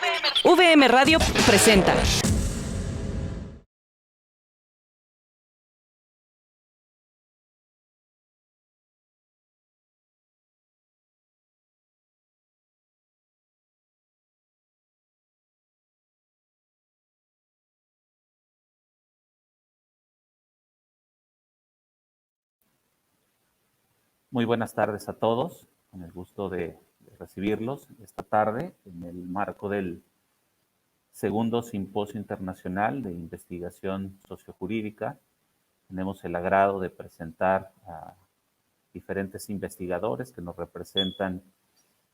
VM Radio presenta. Muy buenas tardes a todos, con el gusto de recibirlos esta tarde en el marco del segundo Simposio Internacional de Investigación Sociojurídica. Tenemos el agrado de presentar a diferentes investigadores que nos representan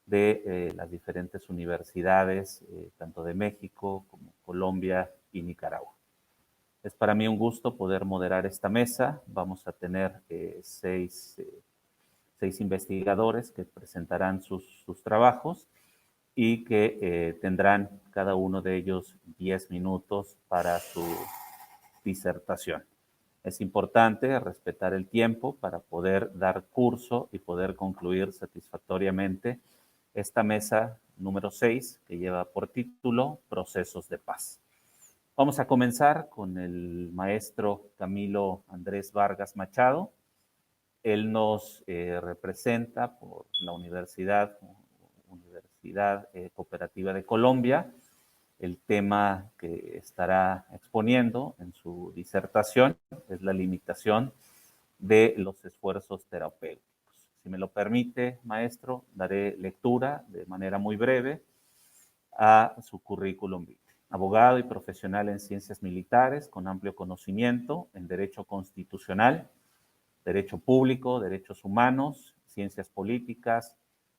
de las diferentes universidades, tanto de México como Colombia y Nicaragua. Es para mí un gusto poder moderar esta mesa. Vamos a tener seis investigadores que presentarán sus trabajos y que tendrán cada uno de ellos 10 minutos para su disertación. Es importante respetar el tiempo para poder dar curso y poder concluir satisfactoriamente esta mesa número 6 que lleva por título Procesos de Paz. Vamos a comenzar con el maestro Camilo Andrés Vargas Machado. Él nos representa por la Universidad Cooperativa de Colombia. El tema que estará exponiendo en su disertación es la limitación de los esfuerzos terapéuticos. Si me lo permite, maestro, daré lectura de manera muy breve a su currículum vitae. Abogado y profesional en ciencias militares con amplio conocimiento en derecho constitucional, derecho público, derechos humanos, ciencias políticas,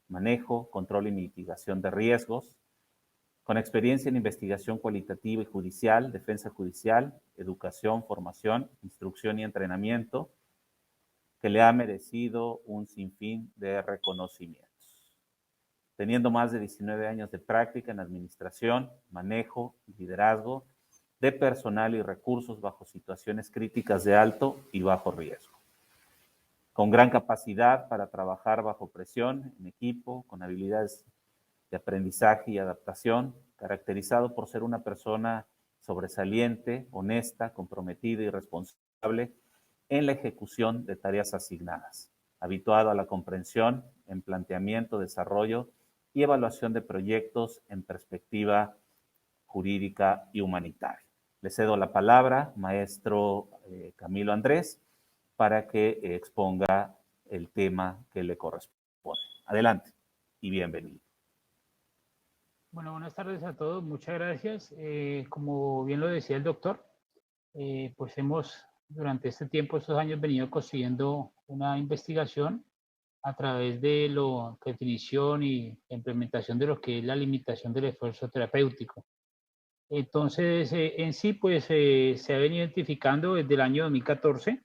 manejo, control y mitigación de riesgos, con experiencia en investigación cualitativa y judicial, defensa judicial, educación, formación, instrucción y entrenamiento, que le ha merecido un sinfín de reconocimientos. Teniendo más de 19 años de práctica en administración, manejo y liderazgo de personal y recursos bajo situaciones críticas de alto y bajo riesgo. Con gran capacidad para trabajar bajo presión, en equipo, con habilidades de aprendizaje y adaptación, caracterizado por ser una persona sobresaliente, honesta, comprometida y responsable en la ejecución de tareas asignadas, habituado a la comprensión en planteamiento, desarrollo y evaluación de proyectos en perspectiva jurídica y humanitaria. Le cedo la palabra, maestro Camilo Andrés, para que exponga el tema que le corresponde. Adelante y bienvenido. Bueno, buenas tardes a todos, muchas gracias. Como bien lo decía el doctor, pues hemos durante este tiempo, estos años, venido consiguiendo una investigación a través de la definición y implementación de lo que es la limitación del esfuerzo terapéutico. Entonces, en sí, pues se ha venido identificando desde el año 2014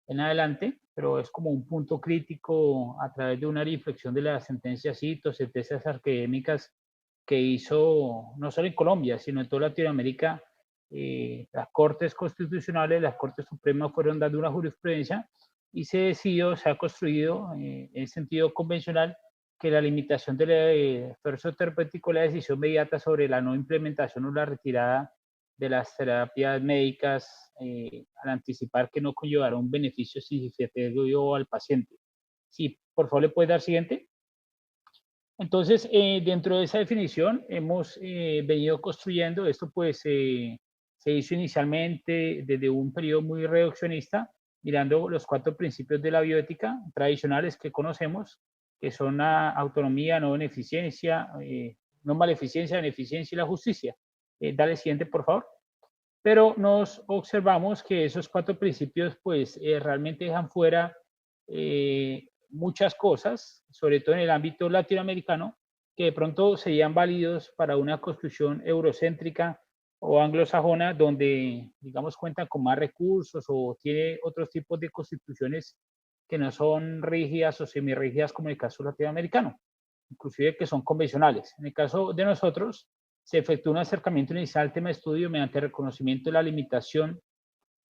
en adelante, pero es como un punto crítico a través de una reflexión de las sentencias CITO, sentencias académicas que hizo no solo en Colombia, sino en toda Latinoamérica. Las Cortes Constitucionales, las Cortes Supremas fueron dando una jurisprudencia y se decidió, se ha construido en sentido convencional que la limitación del esfuerzo terapéutico, la decisión inmediata sobre la no implementación o la retirada de las terapias médicas al anticipar que no conllevará un beneficio significativo al paciente. Sí, por favor, ¿le puede dar siguiente? Entonces, dentro de esa definición hemos venido construyendo, esto pues se hizo inicialmente desde un periodo muy reduccionista, mirando los 4 principios de la bioética tradicionales que conocemos, que son la autonomía, no beneficencia, no maleficencia, beneficencia y la justicia. Dale siguiente, por favor. Pero nos observamos que esos 4 principios pues realmente dejan fuera muchas cosas, sobre todo en el ámbito latinoamericano, que de pronto serían válidos para una construcción eurocéntrica o anglosajona, donde, digamos, cuentan con más recursos o tiene otros tipos de constituciones que no son rígidas o semirrígidas como en el caso latinoamericano, inclusive que son convencionales. En el caso de nosotros, se efectúa un acercamiento inicial al tema de estudio mediante el reconocimiento de la limitación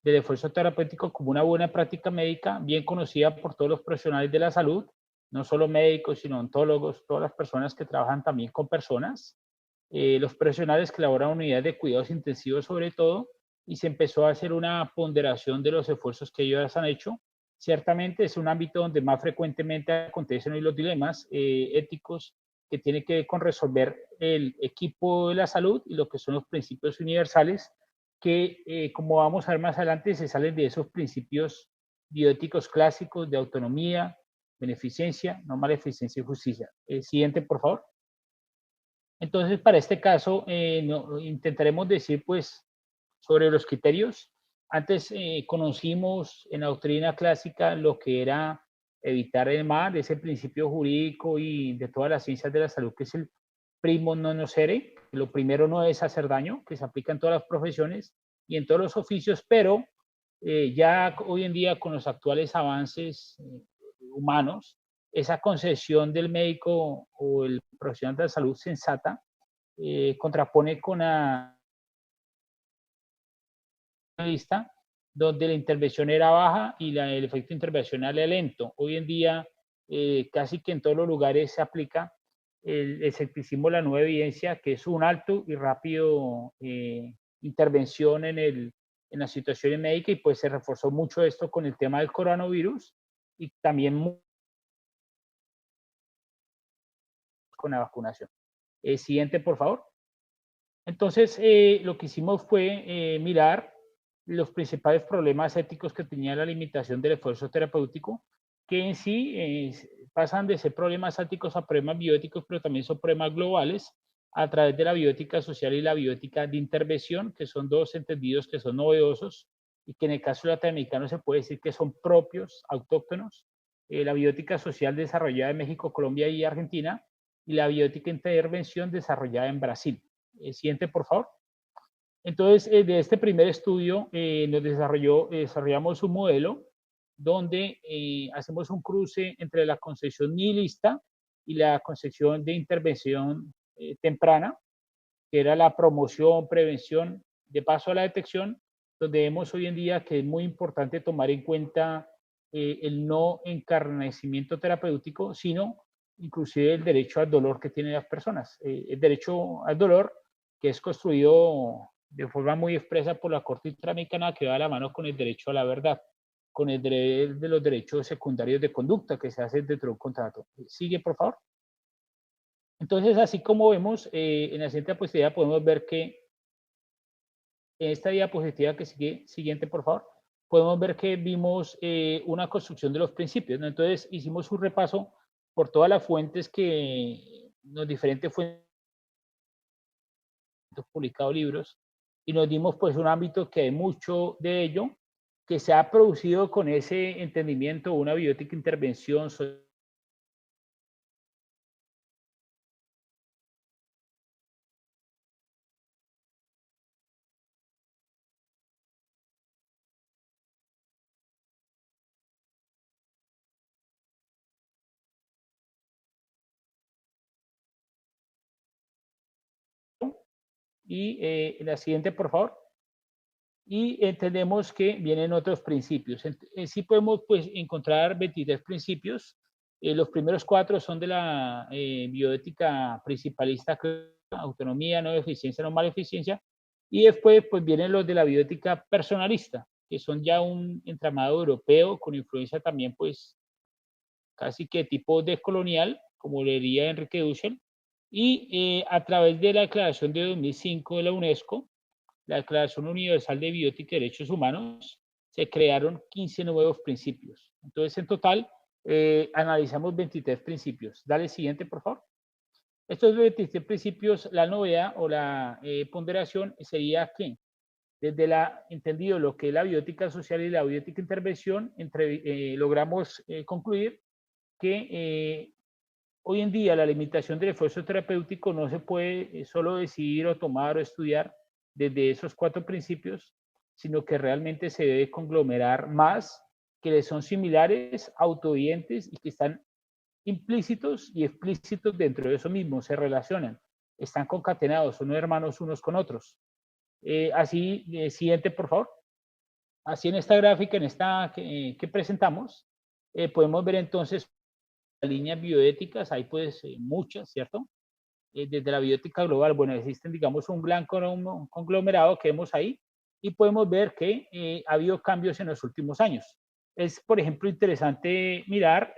del esfuerzo terapéutico como una buena práctica médica, bien conocida por todos los profesionales de la salud, no solo médicos, sino ontólogos, todas las personas que trabajan también con personas, los profesionales que elaboran unidades de cuidados intensivos sobre todo, y se empezó a hacer una ponderación de los esfuerzos que ellos han hecho. Ciertamente es un ámbito donde más frecuentemente acontecen hoy los dilemas éticos que tienen que ver con resolver el equipo de la salud y lo que son los principios universales que, como vamos a ver más adelante, se salen de esos principios bioéticos clásicos de autonomía, beneficencia, no maleficencia y justicia. Siguiente, por favor. Entonces, para este caso, intentaremos decir, pues, sobre los criterios. Antes conocimos en la doctrina clásica lo que era evitar el mal, ese principio jurídico y de todas las ciencias de la salud, que es el primo non nocere. Lo primero no es hacer daño, que se aplica en todas las profesiones y en todos los oficios, pero ya hoy en día con los actuales avances humanos, esa concepción del médico o el profesional de la salud sensata contrapone con la vista donde la intervención era baja y el efecto intervencional era lento. Hoy en día casi que en todos los lugares se aplica el escepticismo, la nueva evidencia, que es un alto y rápido intervención en la situación médica, y pues se reforzó mucho esto con el tema del coronavirus y también con la vacunación. Siguiente, por favor. Entonces, lo que hicimos fue mirar los principales problemas éticos que tenía la limitación del esfuerzo terapéutico, que en sí pasan de ser problemas éticos a problemas bioéticos, pero también son problemas globales a través de la bioética social y la bioética de intervención, que son dos entendidos que son novedosos y que en el caso latinoamericano se puede decir que son propios, autóctonos. La bioética social desarrollada en México, Colombia y Argentina, y la bioética de intervención desarrollada en Brasil. Siguiente, por favor. Entonces, de este primer estudio desarrollamos un modelo donde hacemos un cruce entre la concepción nihilista y la concepción de intervención temprana, que era la promoción, prevención, de paso a la detección, donde vemos hoy en día que es muy importante tomar en cuenta el no encarnecimiento terapéutico, sino inclusive el derecho al dolor que tienen las personas. El derecho al dolor, que es construido de forma muy expresa por la Corte Interamericana, que va a la mano con el derecho a la verdad, con el de los derechos secundarios de conducta que se hacen dentro de un contrato. Sigue, por favor. Entonces, así como vemos en la siguiente diapositiva, podemos ver que en esta diapositiva que sigue, siguiente, por favor, podemos ver que vimos una construcción de los principios, ¿no? Entonces, hicimos un repaso por todas las fuentes que, los diferentes fuentes publicado libros, y nos dimos pues un ámbito que hay mucho de ello, que se ha producido con ese entendimiento, una biótica intervención y la siguiente, por favor. Y entendemos que vienen otros principios. Sí podemos pues encontrar 23 principios. Los primeros 4 son de la bioética principalista, autonomía, no eficiencia, no maleficencia. Y después pues vienen los de la bioética personalista, que son ya un entramado europeo con influencia también pues casi que tipo descolonial, como le diría Enrique Dussel. Y a través de la declaración de 2005 de la UNESCO, la Declaración Universal de Bioética y Derechos Humanos, se crearon 15 nuevos principios. Entonces, en total, analizamos 23 principios. Dale siguiente, por favor. Estos 23 principios, la novedad o la ponderación sería que, desde entendido lo que es la bioética social y la bioética intervención, logramos concluir que hoy en día la limitación del esfuerzo terapéutico no se puede solo decidir o tomar o estudiar desde esos 4 principios, sino que realmente se debe conglomerar más, que les son similares, autoevidentes y que están implícitos y explícitos dentro de eso mismo, se relacionan, están concatenados, son hermanos unos con otros. Siguiente, por favor. Así en esta gráfica, en esta que presentamos, podemos ver entonces líneas bioéticas, hay pues muchas, ¿cierto? desde la biótica global. Bueno, existen, digamos, un gran conglomerado que vemos ahí y podemos ver que ha habido cambios en los últimos años. Es, por ejemplo, interesante mirar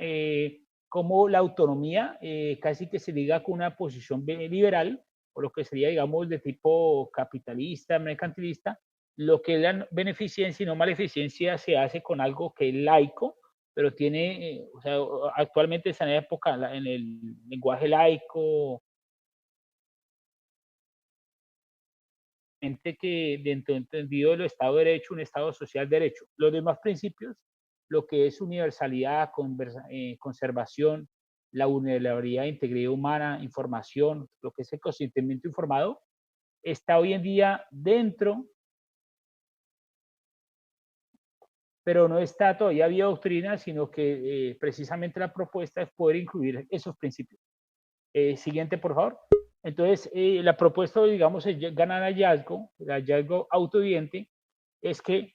cómo la autonomía casi que se liga con una posición liberal, o lo que sería, digamos, de tipo capitalista, mercantilista. Lo que es la beneficencia y no maleficencia se hace con algo que es laico, pero tiene, o sea, actualmente está en la época, en el lenguaje laico, que dentro entendido del Estado de Derecho, un Estado social de derecho. Los demás principios, lo que es universalidad, conservación, la vulnerabilidad, integridad humana, información, lo que es el consentimiento informado, está hoy en día dentro, pero no está todavía vía doctrina, sino que precisamente la propuesta es poder incluir esos principios. Siguiente, por favor. Entonces, la propuesta, digamos, es ganar hallazgo, el hallazgo autoevidente, es que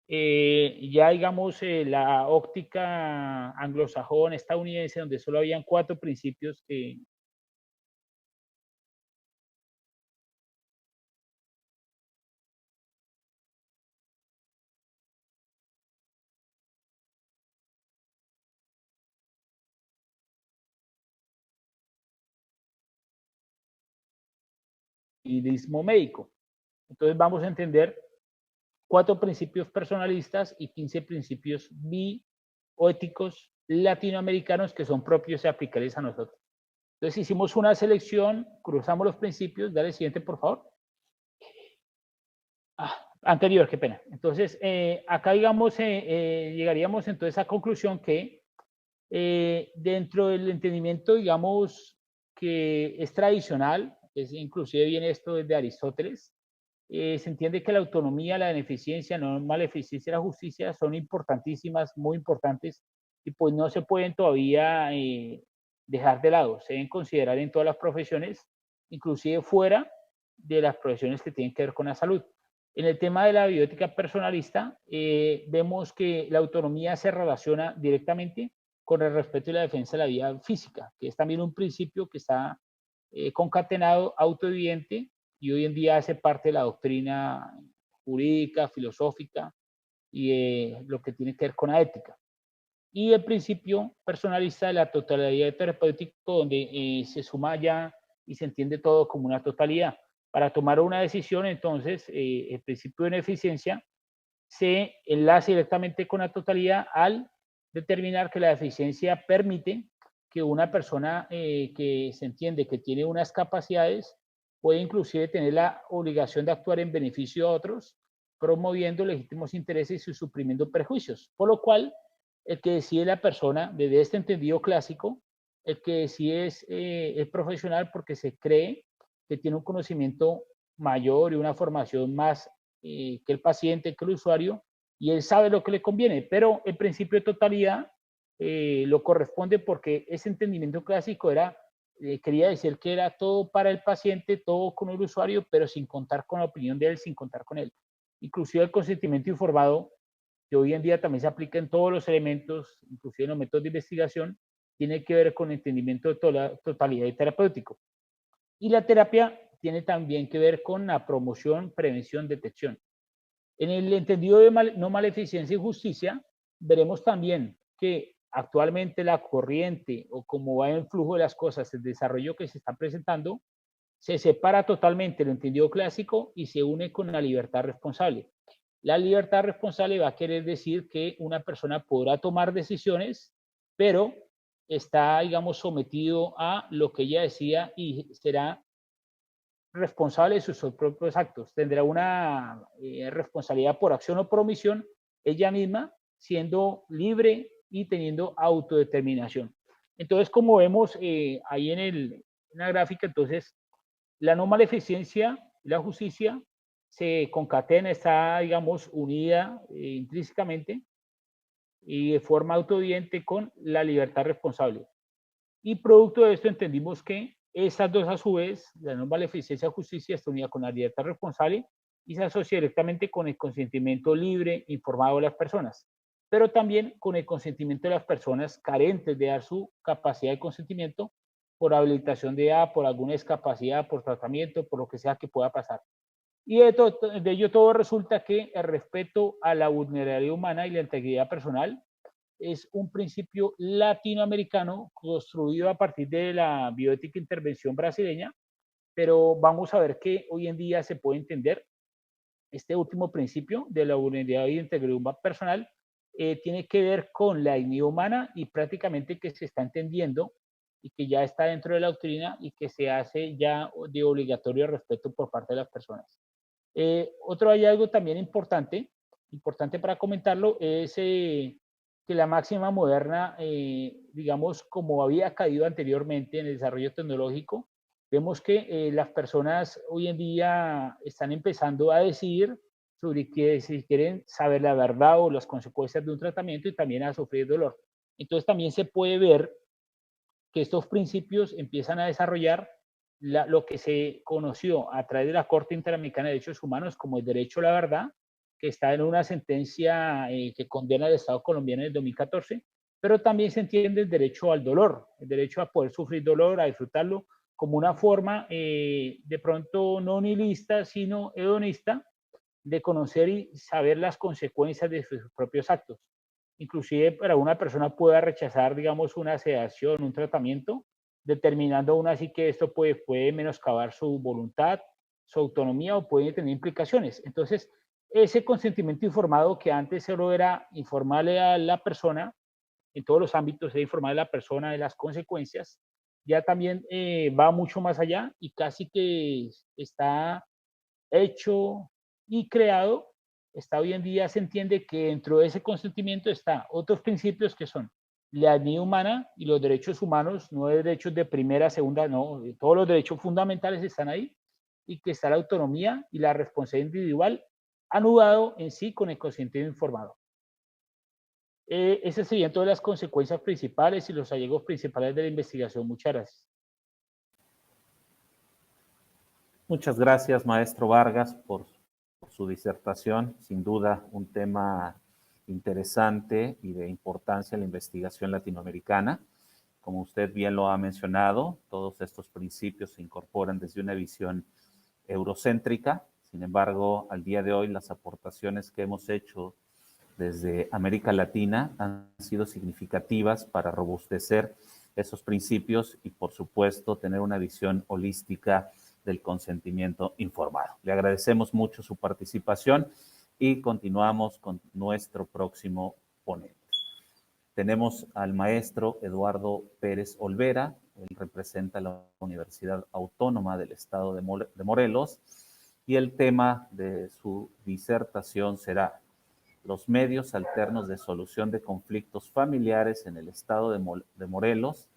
ya, digamos, la óptica anglosajón, estadounidense, donde solo habían 4 principios que mismo médico. Entonces, vamos a entender 4 principios personalistas y 15 principios bioéticos latinoamericanos que son propios y aplicables a nosotros. Entonces hicimos una selección, cruzamos los principios, dale siguiente por favor. Anterior, qué pena. Entonces, acá digamos, llegaríamos entonces a conclusión que dentro del entendimiento, digamos, que es tradicional, es, inclusive viene esto desde Aristóteles, se entiende que la autonomía, la beneficencia, no maleficencia y la justicia son importantísimas, muy importantes, y pues no se pueden todavía dejar de lado, se deben considerar en todas las profesiones, inclusive fuera de las profesiones que tienen que ver con la salud. En el tema de la bioética personalista, vemos que la autonomía se relaciona directamente con el respeto y la defensa de la vida física, que es también un principio que está concatenado, autoevidente, y hoy en día hace parte de la doctrina jurídica, filosófica y lo que tiene que ver con la ética. Y el principio personalista de la totalidad terapéutica, donde se suma ya y se entiende todo como una totalidad. Para tomar una decisión, entonces, el principio de beneficencia se enlaza directamente con la totalidad al determinar que la deficiencia permite que una persona que se entiende que tiene unas capacidades puede inclusive tener la obligación de actuar en beneficio de otros, promoviendo legítimos intereses y suprimiendo prejuicios. Por lo cual, el que decide la persona, desde este entendido clásico, el que decide es profesional porque se cree que tiene un conocimiento mayor y una formación más que el paciente, que el usuario, y él sabe lo que le conviene, pero el principio de totalidad lo corresponde porque ese entendimiento clásico era, quería decir que era todo para el paciente, todo con el usuario, pero sin contar con la opinión de él, sin contar con él. Inclusive el consentimiento informado, que hoy en día también se aplica en todos los elementos, inclusive en los métodos de investigación, tiene que ver con el entendimiento de totalidad y terapéutico. Y la terapia tiene también que ver con la promoción, prevención, detección. En el entendido de no maleficencia y justicia, veremos también que actualmente la corriente o cómo va el flujo de las cosas, el desarrollo que se está presentando, se separa totalmente el entendido clásico y se une con la libertad responsable. La libertad responsable va a querer decir que una persona podrá tomar decisiones, pero está, digamos, sometido a lo que ella decía y será responsable de sus propios actos. Tendrá una responsabilidad por acción o por omisión ella misma, siendo libre y teniendo autodeterminación. Entonces, como vemos ahí en la gráfica, entonces, la no maleficencia y la justicia se concatena, está, digamos, unida intrínsecamente y de forma autoevidente con la libertad responsable. Y producto de esto entendimos que estas dos a su vez, la no maleficencia y justicia, está unida con la libertad responsable y se asocia directamente con el consentimiento libre, informado de las personas, pero también con el consentimiento de las personas carentes de dar su capacidad de consentimiento por habilitación de edad, por alguna discapacidad, por tratamiento, por lo que sea que pueda pasar. Y de ello todo resulta que el respeto a la vulnerabilidad humana y la integridad personal es un principio latinoamericano construido a partir de la bioética intervención brasileña, pero vamos a ver que hoy en día se puede entender este último principio de la vulnerabilidad y integridad personal tiene que ver con la dignidad humana y prácticamente que se está entendiendo y que ya está dentro de la doctrina y que se hace ya de obligatorio respeto por parte de las personas. Otro hallazgo también importante para comentarlo, es que la máxima moderna, digamos, como había caído anteriormente en el desarrollo tecnológico, vemos que las personas hoy en día están empezando a decidir sobre que, si quieren saber la verdad o las consecuencias de un tratamiento y también a sufrir dolor. Entonces también se puede ver que estos principios empiezan a desarrollar lo que se conoció a través de la Corte Interamericana de Derechos Humanos como el derecho a la verdad, que está en una sentencia que condena al Estado colombiano en el 2014, pero también se entiende el derecho al dolor, el derecho a poder sufrir dolor, a disfrutarlo, como una forma de pronto no nihilista, sino hedonista, de conocer y saber las consecuencias de sus propios actos. Inclusive para una persona pueda rechazar, digamos, una sedación, un tratamiento, determinando aún así que esto puede menoscabar su voluntad, su autonomía o puede tener implicaciones. Entonces, ese consentimiento informado que antes solo era informarle a la persona, en todos los ámbitos era informar a la persona de las consecuencias, ya también va mucho más allá y casi que está hecho y creado, está hoy en día se entiende que dentro de ese consentimiento está otros principios que son la dignidad humana y los derechos humanos, no de derechos de primera, segunda, no, todos los derechos fundamentales están ahí y que está la autonomía y la responsabilidad individual anudado en sí con el consentimiento informado. Esas serían todas las consecuencias principales y los hallazgos principales de la investigación. Muchas gracias. Muchas gracias, maestro Vargas, por su disertación. Sin duda, un tema interesante y de importancia en la investigación latinoamericana. Como usted bien lo ha mencionado, todos estos principios se incorporan desde una visión eurocéntrica. Sin embargo, al día de hoy, las aportaciones que hemos hecho desde América Latina han sido significativas para robustecer esos principios y, por supuesto, tener una visión holística del consentimiento informado. Le agradecemos mucho su participación y continuamos con nuestro próximo ponente. Tenemos al maestro Eduardo Pérez Olvera. Él representa la Universidad Autónoma del Estado de Morelos y el tema de su disertación será los medios alternos de solución de conflictos familiares en el Estado de Morelos,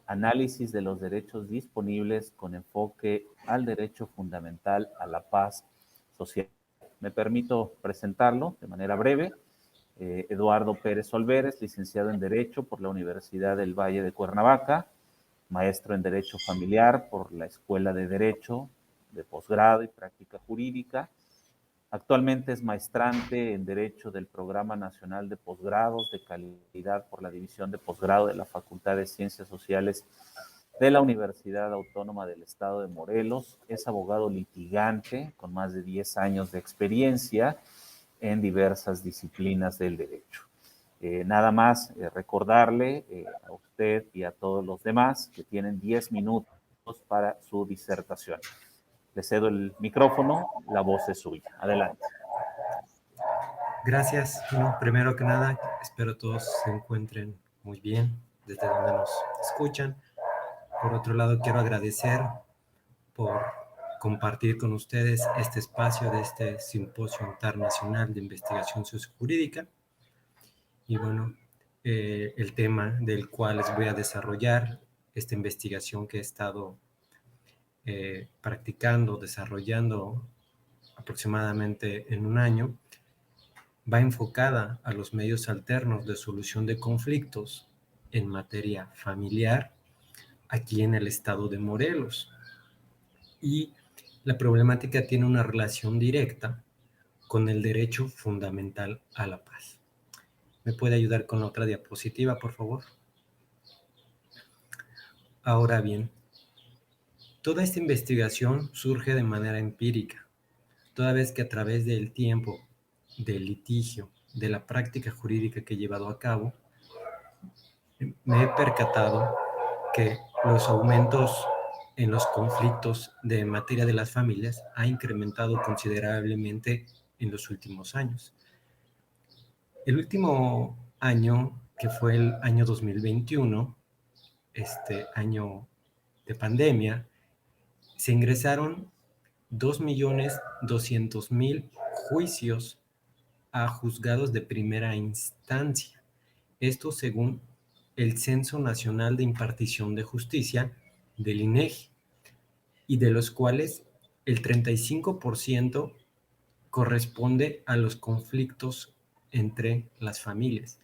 análisis de los derechos disponibles con enfoque al derecho fundamental a la paz social. Me permito presentarlo de manera breve. Eduardo Pérez Olvera es licenciado en Derecho por la Universidad del Valle de Cuernavaca, maestro en Derecho Familiar por la Escuela de Derecho de Posgrado y Práctica Jurídica. Actualmente es maestrante en Derecho del Programa Nacional de Posgrados de Calidad por la División de Posgrado de la Facultad de Ciencias Sociales de la Universidad Autónoma del Estado de Morelos. Es abogado litigante con más de 10 años de experiencia en diversas disciplinas del derecho. Nada más recordarle a usted y a todos los demás que tienen 10 minutos para su disertación. Le cedo el micrófono, la voz es suya. Adelante. Gracias. Bueno, primero que nada, espero todos se encuentren muy bien desde donde nos escuchan. Por otro lado, quiero agradecer por compartir con ustedes este espacio de este Simposio Internacional de Investigación Sociojurídica. Y bueno, el tema del cual les voy a desarrollar, esta investigación que he estado practicando, desarrollando aproximadamente en un año, va enfocada a los medios alternos de solución de conflictos en materia familiar aquí en el estado de Morelos. Y la problemática tiene una relación directa con el derecho fundamental a la paz. ¿Me puede ayudar con la otra diapositiva, por favor? Ahora bien, toda esta investigación surge de manera empírica, toda vez que a través del tiempo, del litigio, de la práctica jurídica que he llevado a cabo, me he percatado que los aumentos en los conflictos de materia de las familias ha incrementado considerablemente en los últimos años. El último año, que fue el año 2021, este año de pandemia, se ingresaron 2.200.000 juicios a juzgados de primera instancia. Esto según el Censo Nacional de Impartición de Justicia del INEGI, y de los cuales el 35% corresponde a los conflictos entre las familias.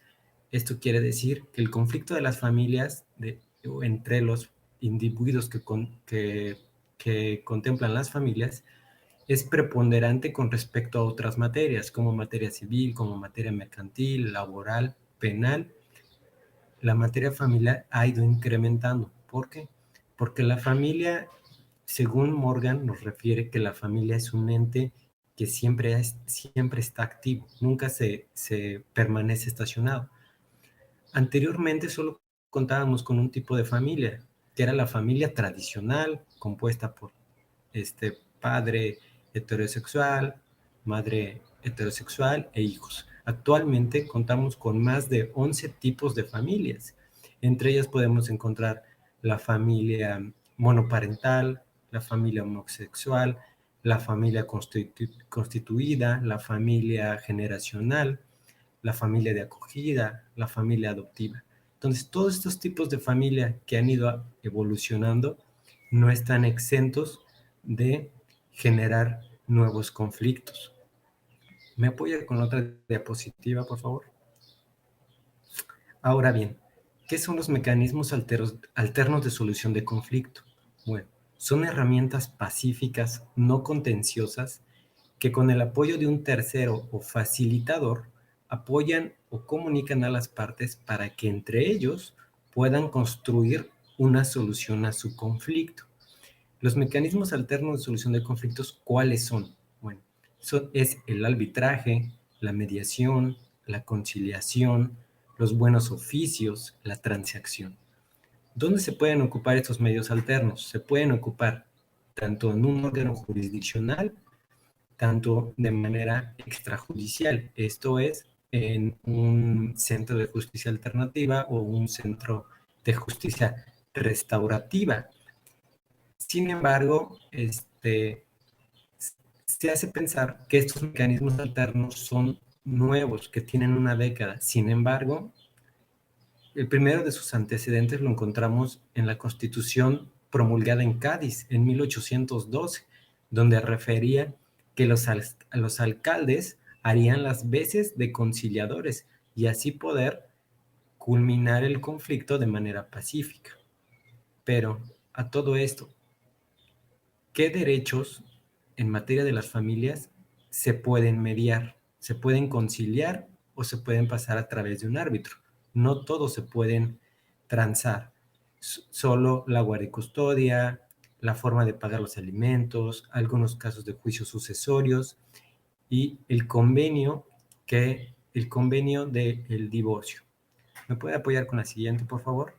Esto quiere decir que el conflicto de las familias, entre los individuos que contemplan las familias, es preponderante con respecto a otras materias, como materia civil, como materia mercantil, laboral, penal. La materia familiar ha ido incrementando. ¿Por qué? Porque la familia, según Morgan, nos refiere que la familia es un ente que siempre está activo, nunca se permanece estacionado. Anteriormente solo contábamos con un tipo de familia, que era la familia tradicional, compuesta por padre heterosexual, madre heterosexual e hijos. Actualmente contamos con más de 11 tipos de familias. Entre ellas podemos encontrar la familia monoparental, la familia homosexual, la familia constituida, la familia generacional, la familia de acogida, la familia adoptiva. Entonces, todos estos tipos de familia que han ido evolucionando no están exentos de generar nuevos conflictos. ¿Me apoya con otra diapositiva, por favor? Ahora bien, ¿qué son los mecanismos alternos de solución de conflicto? Bueno, son herramientas pacíficas, no contenciosas, que con el apoyo de un tercero o facilitador apoyan o comunican a las partes para que entre ellos puedan construir una solución a su conflicto. Los mecanismos alternos de solución de conflictos, ¿cuáles son? Bueno, es el arbitraje, la mediación, la conciliación, los buenos oficios, la transacción. ¿Dónde se pueden ocupar estos medios alternos? Se pueden ocupar tanto en un órgano jurisdiccional, tanto de manera extrajudicial, esto es, en un centro de justicia alternativa o un centro de justicia restaurativa. Sin embargo, se hace pensar que estos mecanismos alternos son nuevos, que tienen una década. Sin embargo, el primero de sus antecedentes lo encontramos en la Constitución promulgada en Cádiz en 1812, donde refería que los alcaldes harían las veces de conciliadores y así poder culminar el conflicto de manera pacífica. Pero a todo esto, ¿qué derechos en materia de las familias se pueden mediar, se pueden conciliar o se pueden pasar a través de un árbitro? No todos se pueden transar, solo la guardia y custodia, la forma de pagar los alimentos, algunos casos de juicios sucesorios y el convenio del divorcio. ¿Me puede apoyar con la siguiente, por favor?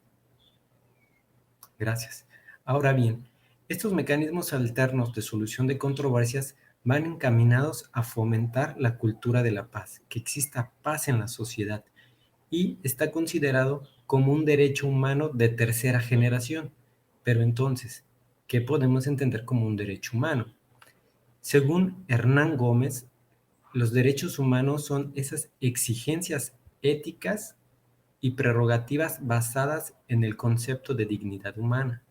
Gracias. Ahora bien, estos mecanismos alternos de solución de controversias van encaminados a fomentar la cultura de la paz, que exista paz en la sociedad, y está considerado como un derecho humano de tercera generación. Pero entonces, ¿qué podemos entender como un derecho humano? Según Hernán Gómez, los derechos humanos son esas exigencias éticas y prerrogativas basadas en el concepto de dignidad humana.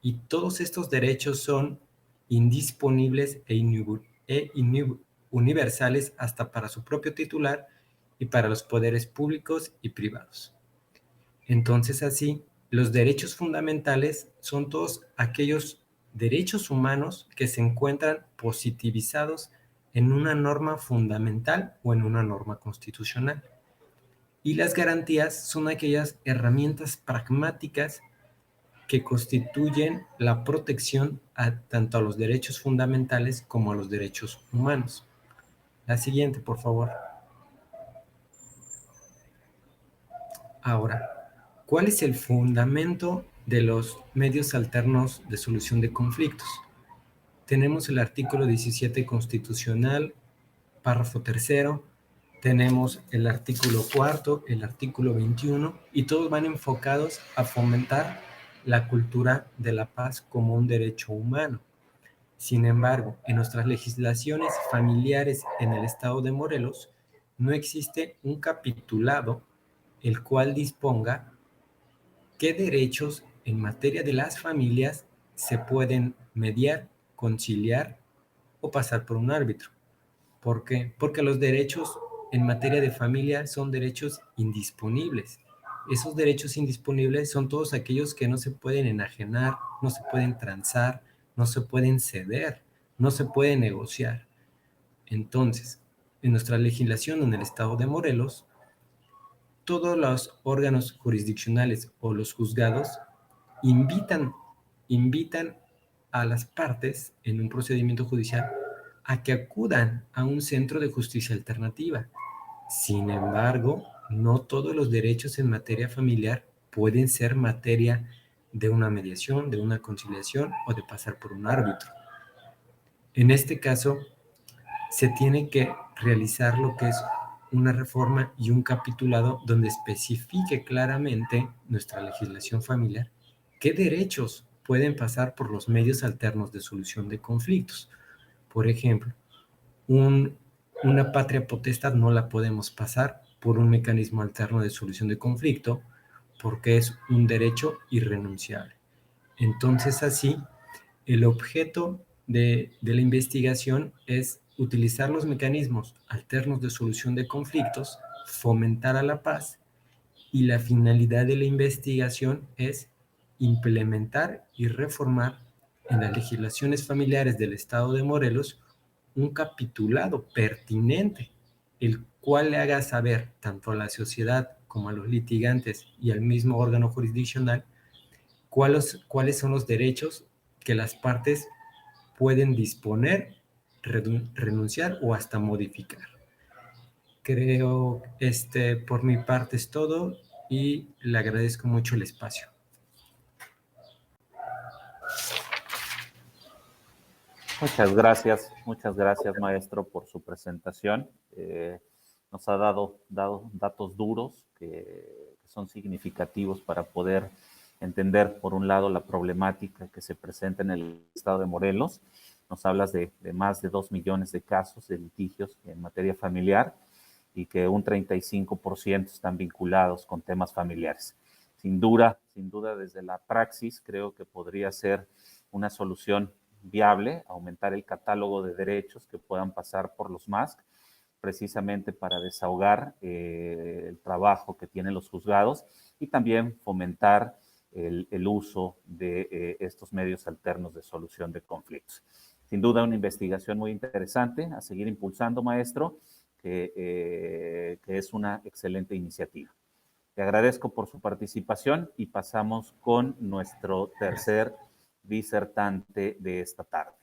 Y todos estos derechos son indisponibles e universales hasta para su propio titular y para los poderes públicos y privados. Entonces, así, los derechos fundamentales son todos aquellos derechos humanos que se encuentran positivizados en una norma fundamental o en una norma constitucional. Y las garantías son aquellas herramientas pragmáticas que constituyen la protección tanto a los derechos fundamentales como a los derechos humanos. La siguiente, por favor. Ahora, ¿cuál es el fundamento de los medios alternos de solución de conflictos? Tenemos el artículo 17 constitucional, párrafo tercero, tenemos el artículo cuarto, el artículo 21, y todos van enfocados a fomentar la cultura de la paz como un derecho humano. Sin embargo, en nuestras legislaciones familiares en el estado de Morelos, no existe un capitulado el cual disponga qué derechos en materia de las familias se pueden mediar, conciliar o pasar por un árbitro. ¿Por qué? Porque los derechos en materia de familia son derechos indisponibles. Esos derechos indisponibles son todos aquellos que no se pueden enajenar, no se pueden transar, no se pueden ceder, no se pueden negociar. Entonces, en nuestra legislación en el estado de Morelos, todos los órganos jurisdiccionales o los juzgados invitan a las partes en un procedimiento judicial a que acudan a un centro de justicia alternativa. Sin embargo, no todos los derechos en materia familiar pueden ser materia de una mediación, de una conciliación o de pasar por un árbitro. En este caso, se tiene que realizar lo que es una reforma y un capitulado donde especifique claramente nuestra legislación familiar qué derechos pueden pasar por los medios alternos de solución de conflictos. Por ejemplo, una patria potestad no la podemos pasar por un mecanismo alterno de solución de conflicto porque es un derecho irrenunciable. Entonces, así, el objeto de la investigación es utilizar los mecanismos alternos de solución de conflictos, fomentar a la paz, y la finalidad de la investigación es implementar y reformar en las legislaciones familiares del Estado de Morelos un capitulado pertinente, el cual le haga saber tanto a la sociedad como a los litigantes y al mismo órgano jurisdiccional cuáles son los derechos que las partes pueden disponer, renunciar o hasta modificar. Creo por mi parte es todo y le agradezco mucho el espacio. Muchas gracias, maestro, por su presentación. Nos ha dado datos duros que son significativos para poder entender, por un lado, la problemática que se presenta en el estado de Morelos. Nos hablas de más de 2 millones de casos de litigios en materia familiar y que un 35% están vinculados con temas familiares. Sin duda, desde la praxis, creo que podría ser una solución viable, aumentar el catálogo de derechos que puedan pasar por los MASC, precisamente para desahogar el trabajo que tienen los juzgados y también fomentar el uso de estos medios alternos de solución de conflictos. Sin duda, una investigación muy interesante a seguir impulsando, maestro, que es una excelente iniciativa. Le agradezco por su participación y pasamos con nuestro tercer disertante de esta tarde.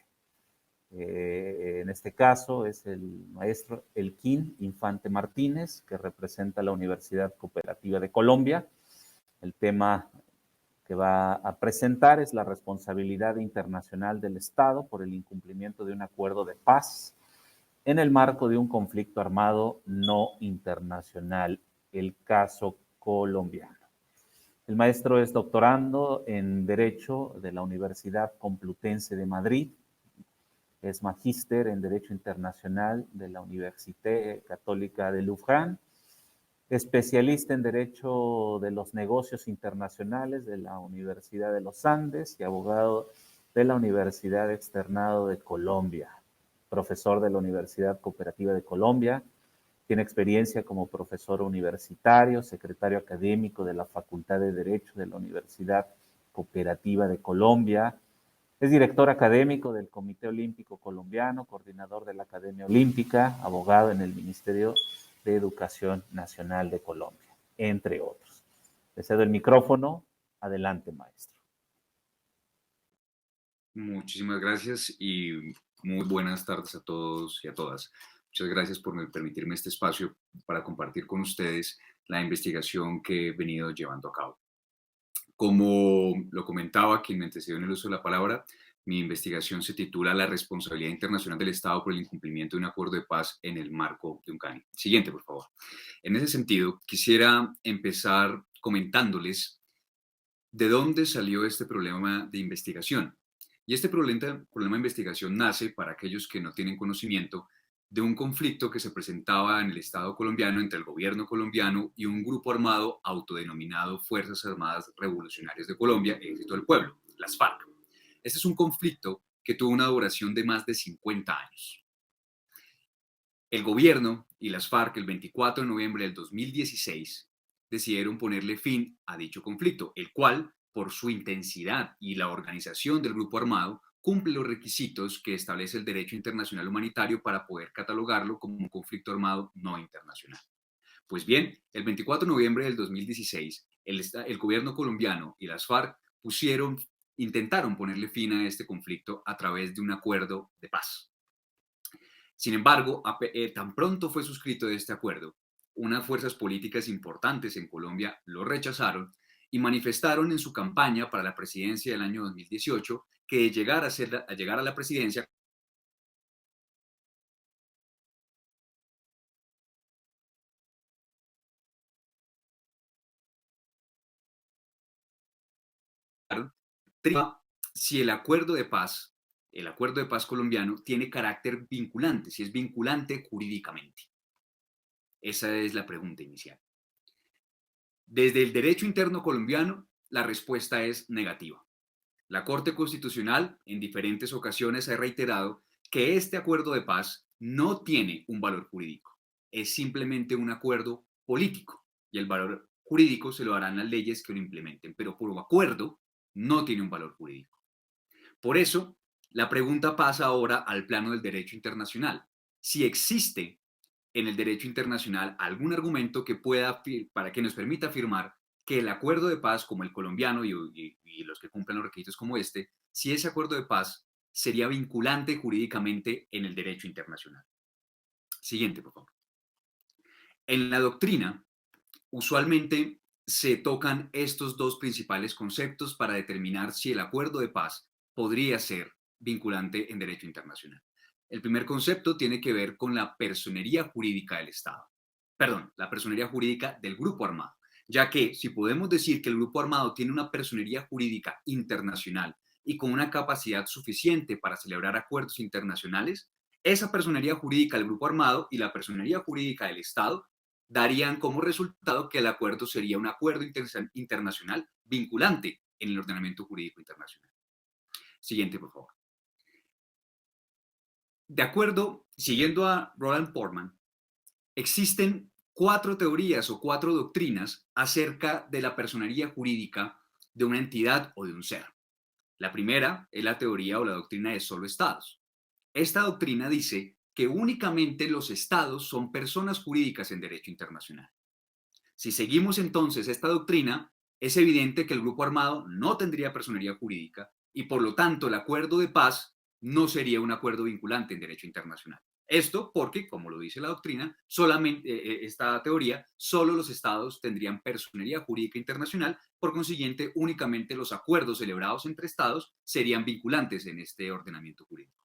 En este caso es el maestro Elkin Infante Martínez, que representa la Universidad Cooperativa de Colombia. El tema que va a presentar es la responsabilidad internacional del Estado por el incumplimiento de un acuerdo de paz en el marco de un conflicto armado no internacional, el caso colombiano. El maestro es doctorando en Derecho de la Universidad Complutense de Madrid, es magíster en Derecho Internacional de la Université Católica de Luján, especialista en Derecho de los Negocios Internacionales de la Universidad de los Andes y abogado de la Universidad Externado de Colombia, profesor de la Universidad Cooperativa de Colombia, tiene experiencia como profesor universitario, secretario académico de la Facultad de Derecho de la Universidad Cooperativa de Colombia, es director académico del Comité Olímpico Colombiano, coordinador de la Academia Olímpica, abogado en el Ministerio de Educación Nacional de Colombia, entre otros. Le cedo el micrófono. Adelante, maestro. Muchísimas gracias y muy buenas tardes a todos y a todas. Muchas gracias por permitirme este espacio para compartir con ustedes la investigación que he venido llevando a cabo. Como lo comentaba quien me antecedió en el uso de la palabra, mi investigación se titula La responsabilidad internacional del Estado por el incumplimiento de un acuerdo de paz en el marco de UNCANI. Siguiente, por favor. En ese sentido, quisiera empezar comentándoles de dónde salió este problema de investigación. Y este problema de investigación nace, para aquellos que no tienen conocimiento, de un conflicto que se presentaba en el Estado colombiano entre el gobierno colombiano y un grupo armado autodenominado Fuerzas Armadas Revolucionarias de Colombia, Ejército del Pueblo, las FARC. Este es un conflicto que tuvo una duración de más de 50 años. El gobierno y las FARC el 24 de noviembre del 2016 decidieron ponerle fin a dicho conflicto, el cual, por su intensidad y la organización del grupo armado, cumple los requisitos que establece el derecho internacional humanitario para poder catalogarlo como un conflicto armado no internacional. Pues bien, el 24 de noviembre del 2016, el gobierno colombiano y las FARC intentaron ponerle fin a este conflicto a través de un acuerdo de paz. Sin embargo, tan pronto fue suscrito este acuerdo, unas fuerzas políticas importantes en Colombia lo rechazaron y manifestaron en su campaña para la presidencia del año 2018 que de llegar a la presidencia si el acuerdo de paz colombiano tiene carácter vinculante, si es vinculante jurídicamente. Esa es la pregunta inicial. Desde el derecho interno colombiano, la respuesta es negativa. La Corte Constitucional en diferentes ocasiones ha reiterado que este acuerdo de paz no tiene un valor jurídico, es simplemente un acuerdo político y el valor jurídico se lo darán las leyes que lo implementen, pero por acuerdo no tiene un valor jurídico. Por eso, la pregunta pasa ahora al plano del derecho internacional. Si existe en el derecho internacional algún argumento para que nos permita afirmar que el acuerdo de paz como el colombiano y los que cumplen los requisitos como este, si ese acuerdo de paz sería vinculante jurídicamente en el derecho internacional. Siguiente, por favor. En la doctrina, usualmente se tocan estos dos principales conceptos para determinar si el acuerdo de paz podría ser vinculante en derecho internacional. El primer concepto tiene que ver con la personería jurídica del Estado. Perdón, la personería jurídica del grupo armado, ya que si podemos decir que el grupo armado tiene una personería jurídica internacional y con una capacidad suficiente para celebrar acuerdos internacionales, esa personería jurídica del grupo armado y la personería jurídica del Estado darían como resultado que el acuerdo sería un acuerdo internacional vinculante en el ordenamiento jurídico internacional. Siguiente, por favor. De acuerdo, siguiendo a Roland Portman, existen 4 teorías o 4 doctrinas acerca de la personería jurídica de una entidad o de un ser. La primera es la teoría o la doctrina de solo estados. Esta doctrina dice que únicamente los estados son personas jurídicas en derecho internacional. Si seguimos entonces esta doctrina, es evidente que el grupo armado no tendría personería jurídica y por lo tanto el acuerdo de paz no sería un acuerdo vinculante en derecho internacional. Esto porque, como lo dice la doctrina, solamente esta teoría, solo los estados tendrían personería jurídica internacional, por consiguiente, únicamente los acuerdos celebrados entre estados serían vinculantes en este ordenamiento jurídico.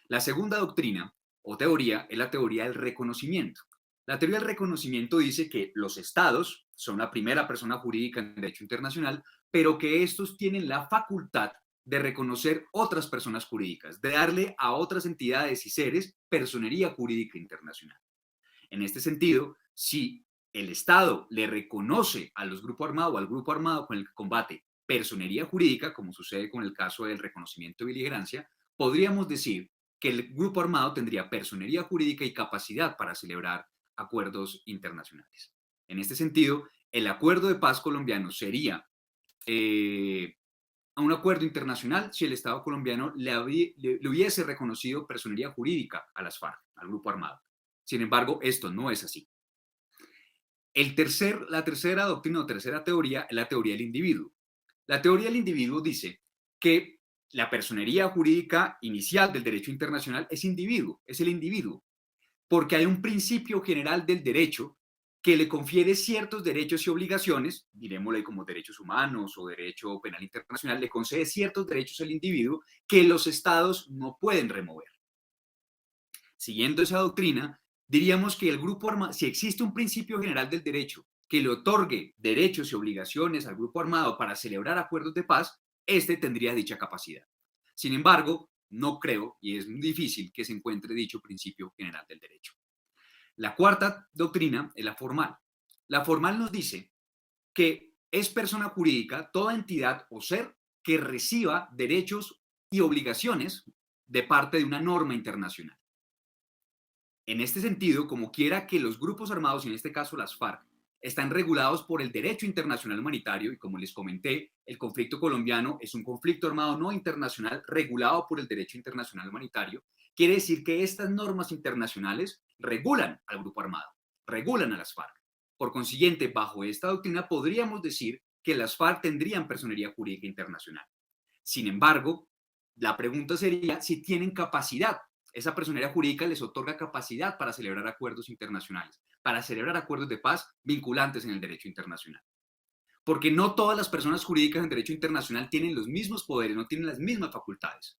La segunda doctrina o teoría es la teoría del reconocimiento. La teoría del reconocimiento dice que los estados son la primera persona jurídica en derecho internacional, pero que estos tienen la facultad de reconocer otras personas jurídicas, de darle a otras entidades y seres personería jurídica internacional. En este sentido, si el Estado le reconoce a los grupos armados o al grupo armado con el que combate personería jurídica, como sucede con el caso del reconocimiento de beligerancia, podríamos decir que el grupo armado tendría personería jurídica y capacidad para celebrar acuerdos internacionales. En este sentido, el acuerdo de paz colombiano sería un acuerdo internacional si el Estado colombiano le hubiese reconocido personería jurídica a las FARC, al grupo armado. Sin embargo, esto no es así. La tercera doctrina o tercera teoría es la teoría del individuo. La teoría del individuo dice que la personería jurídica inicial del derecho internacional es individuo, es el individuo, porque hay un principio general del derecho que le confiere ciertos derechos y obligaciones, dirémosle como derechos humanos o derecho penal internacional, le concede ciertos derechos al individuo que los estados no pueden remover. Siguiendo esa doctrina, diríamos que el grupo armado, si existe un principio general del derecho que le otorgue derechos y obligaciones al grupo armado para celebrar acuerdos de paz, este tendría dicha capacidad. Sin embargo, no creo, y es muy difícil que se encuentre dicho principio general del derecho. La cuarta doctrina es la formal. La formal nos dice que es persona jurídica toda entidad o ser que reciba derechos y obligaciones de parte de una norma internacional. En este sentido, como quiera que los grupos armados, y en este caso las FARC, están regulados por el derecho internacional humanitario, y como les comenté, el conflicto colombiano es un conflicto armado no internacional regulado por el derecho internacional humanitario, quiere decir que estas normas internacionales regulan al grupo armado, regulan a las FARC. Por consiguiente, bajo esta doctrina podríamos decir que las FARC tendrían personería jurídica internacional. Sin embargo, la pregunta sería si tienen capacidad. Esa personería jurídica les otorga capacidad para celebrar acuerdos internacionales, para celebrar acuerdos de paz vinculantes en el derecho internacional. Porque no todas las personas jurídicas en derecho internacional tienen los mismos poderes, no tienen las mismas facultades.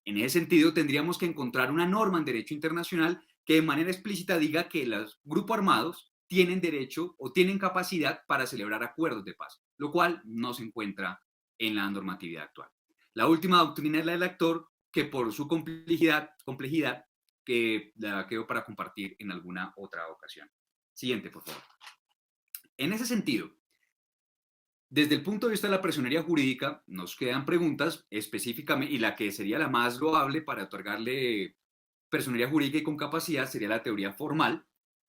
En ese sentido, tendríamos que encontrar una norma en derecho internacional que de manera explícita diga que los grupos armados tienen derecho o tienen capacidad para celebrar acuerdos de paz, lo cual no se encuentra en la normatividad actual. La última doctrina es la del actor, que por su complejidad que la quedo para compartir en alguna otra ocasión. Siguiente, por favor. En ese sentido, desde el punto de vista de la personería jurídica, nos quedan preguntas específicamente, y la que sería la más loable para otorgarle personería jurídica y con capacidad sería la teoría formal.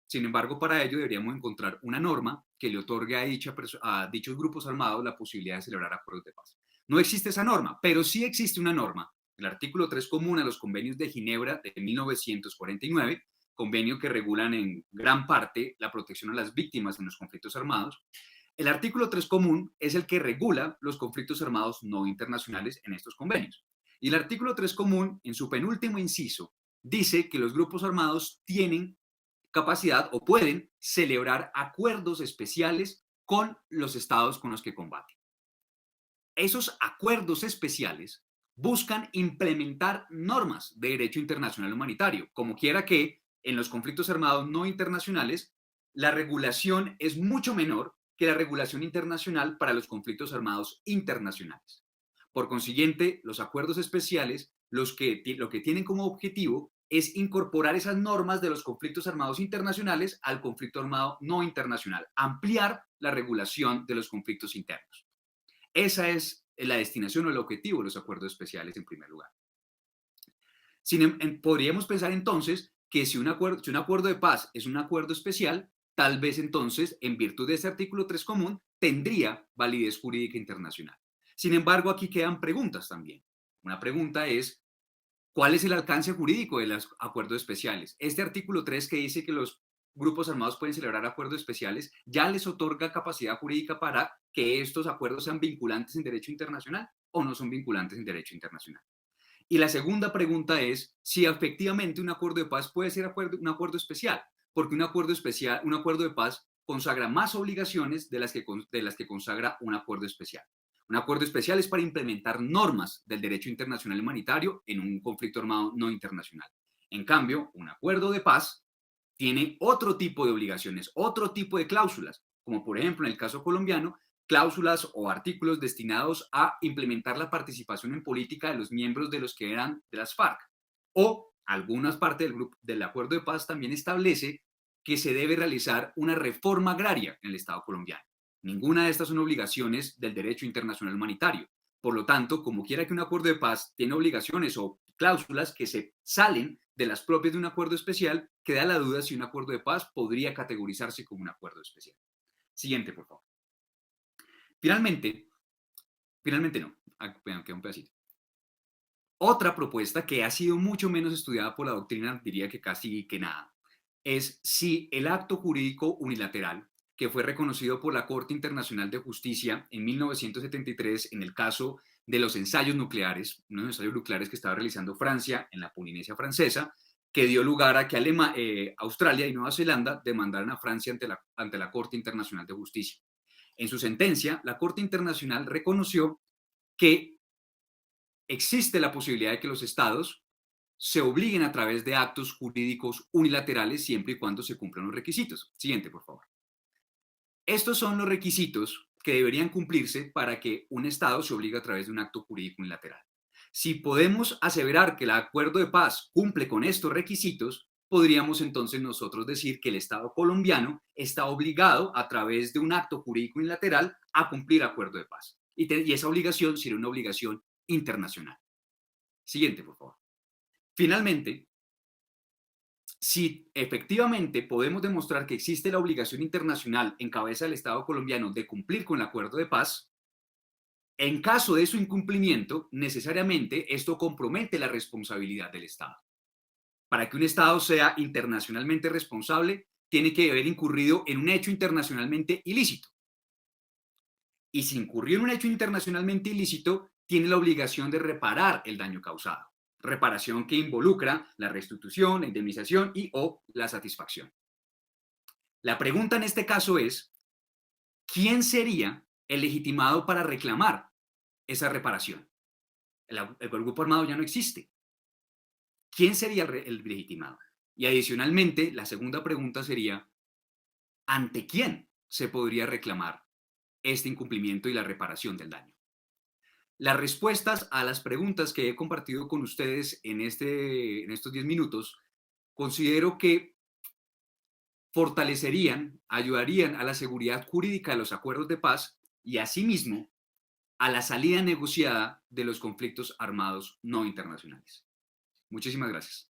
Sin embargo, para ello deberíamos encontrar una norma que le otorgue a dichos grupos armados la posibilidad de celebrar acuerdos de paz. No existe esa norma, pero sí existe una norma, el artículo 3 común a los convenios de Ginebra de 1949, convenio que regulan en gran parte la protección a las víctimas en los conflictos armados. El artículo 3 común es el que regula los conflictos armados no internacionales en estos convenios. Y el artículo 3 común, en su penúltimo inciso, dice que los grupos armados tienen capacidad o pueden celebrar acuerdos especiales con los estados con los que combaten. Esos acuerdos especiales buscan implementar normas de derecho internacional humanitario, como quiera que en los conflictos armados no internacionales la regulación es mucho menor que la regulación internacional para los conflictos armados internacionales. Por consiguiente, los acuerdos especiales lo que tienen como objetivo es incorporar esas normas de los conflictos armados internacionales al conflicto armado no internacional, ampliar la regulación de los conflictos internos. Esa es la destinación o el objetivo de los acuerdos especiales en primer lugar. Podríamos pensar entonces que si un acuerdo de paz es un acuerdo especial, tal vez entonces, en virtud de ese artículo 3 común, tendría validez jurídica internacional. Sin embargo, aquí quedan preguntas también. Una pregunta es, ¿cuál es el alcance jurídico de los acuerdos especiales? Este artículo 3 que dice que los grupos armados pueden celebrar acuerdos especiales, ¿ya les otorga capacidad jurídica para que estos acuerdos sean vinculantes en derecho internacional o no son vinculantes en derecho internacional? Y la segunda pregunta es si efectivamente un acuerdo de paz puede ser un acuerdo especial, porque un acuerdo de paz consagra más obligaciones de las que consagra un acuerdo especial. Un acuerdo especial es para implementar normas del derecho internacional humanitario en un conflicto armado no internacional. En cambio, un acuerdo de paz tiene otro tipo de obligaciones, otro tipo de cláusulas, como por ejemplo en el caso colombiano, cláusulas o artículos destinados a implementar la participación en política de los miembros de los que eran de las FARC. O algunas partes del acuerdo de paz también establece que se debe realizar una reforma agraria en el Estado colombiano. Ninguna de estas son obligaciones del derecho internacional humanitario. Por lo tanto, como quiera que un acuerdo de paz tiene obligaciones o cláusulas que se salen de las propias de un acuerdo especial, queda la duda si un acuerdo de paz podría categorizarse como un acuerdo especial. Siguiente, por favor. Finalmente no, queda un pedacito. Otra propuesta que ha sido mucho menos estudiada por la doctrina, diría que casi que nada, es si el acto jurídico unilateral que fue reconocido por la Corte Internacional de Justicia en 1973 en el caso de los ensayos nucleares, unos ensayos nucleares que estaba realizando Francia en la Polinesia Francesa, que dio lugar a que Australia y Nueva Zelanda demandaran a Francia ante la Corte Internacional de Justicia. En su sentencia, la Corte Internacional reconoció que existe la posibilidad de que los estados se obliguen a través de actos jurídicos unilaterales siempre y cuando se cumplan los requisitos. Siguiente, por favor. Estos son los requisitos que deberían cumplirse para que un estado se obligue a través de un acto jurídico unilateral. Si podemos aseverar que el acuerdo de paz cumple con estos requisitos, podríamos entonces nosotros decir que el Estado colombiano está obligado a través de un acto jurídico unilateral a cumplir el acuerdo de paz. Y esa obligación sería una obligación internacional. Siguiente, por favor. Finalmente, si efectivamente podemos demostrar que existe la obligación internacional en cabeza del Estado colombiano de cumplir con el acuerdo de paz, en caso de su incumplimiento, necesariamente esto compromete la responsabilidad del Estado. Para que un Estado sea internacionalmente responsable, tiene que haber incurrido en un hecho internacionalmente ilícito. Y si incurrió en un hecho internacionalmente ilícito, tiene la obligación de reparar el daño causado. Reparación que involucra la restitución, la indemnización o la satisfacción. La pregunta en este caso es, ¿quién sería el legitimado para reclamar esa reparación? El grupo armado ya no existe. ¿Quién sería el legitimado? Y adicionalmente, la segunda pregunta sería, ¿ante quién se podría reclamar este incumplimiento y la reparación del daño? Las respuestas a las preguntas que he compartido con ustedes en estos 10 minutos, considero que fortalecerían, ayudarían a la seguridad jurídica de los acuerdos de paz y asimismo a la salida negociada de los conflictos armados no internacionales. Muchísimas gracias.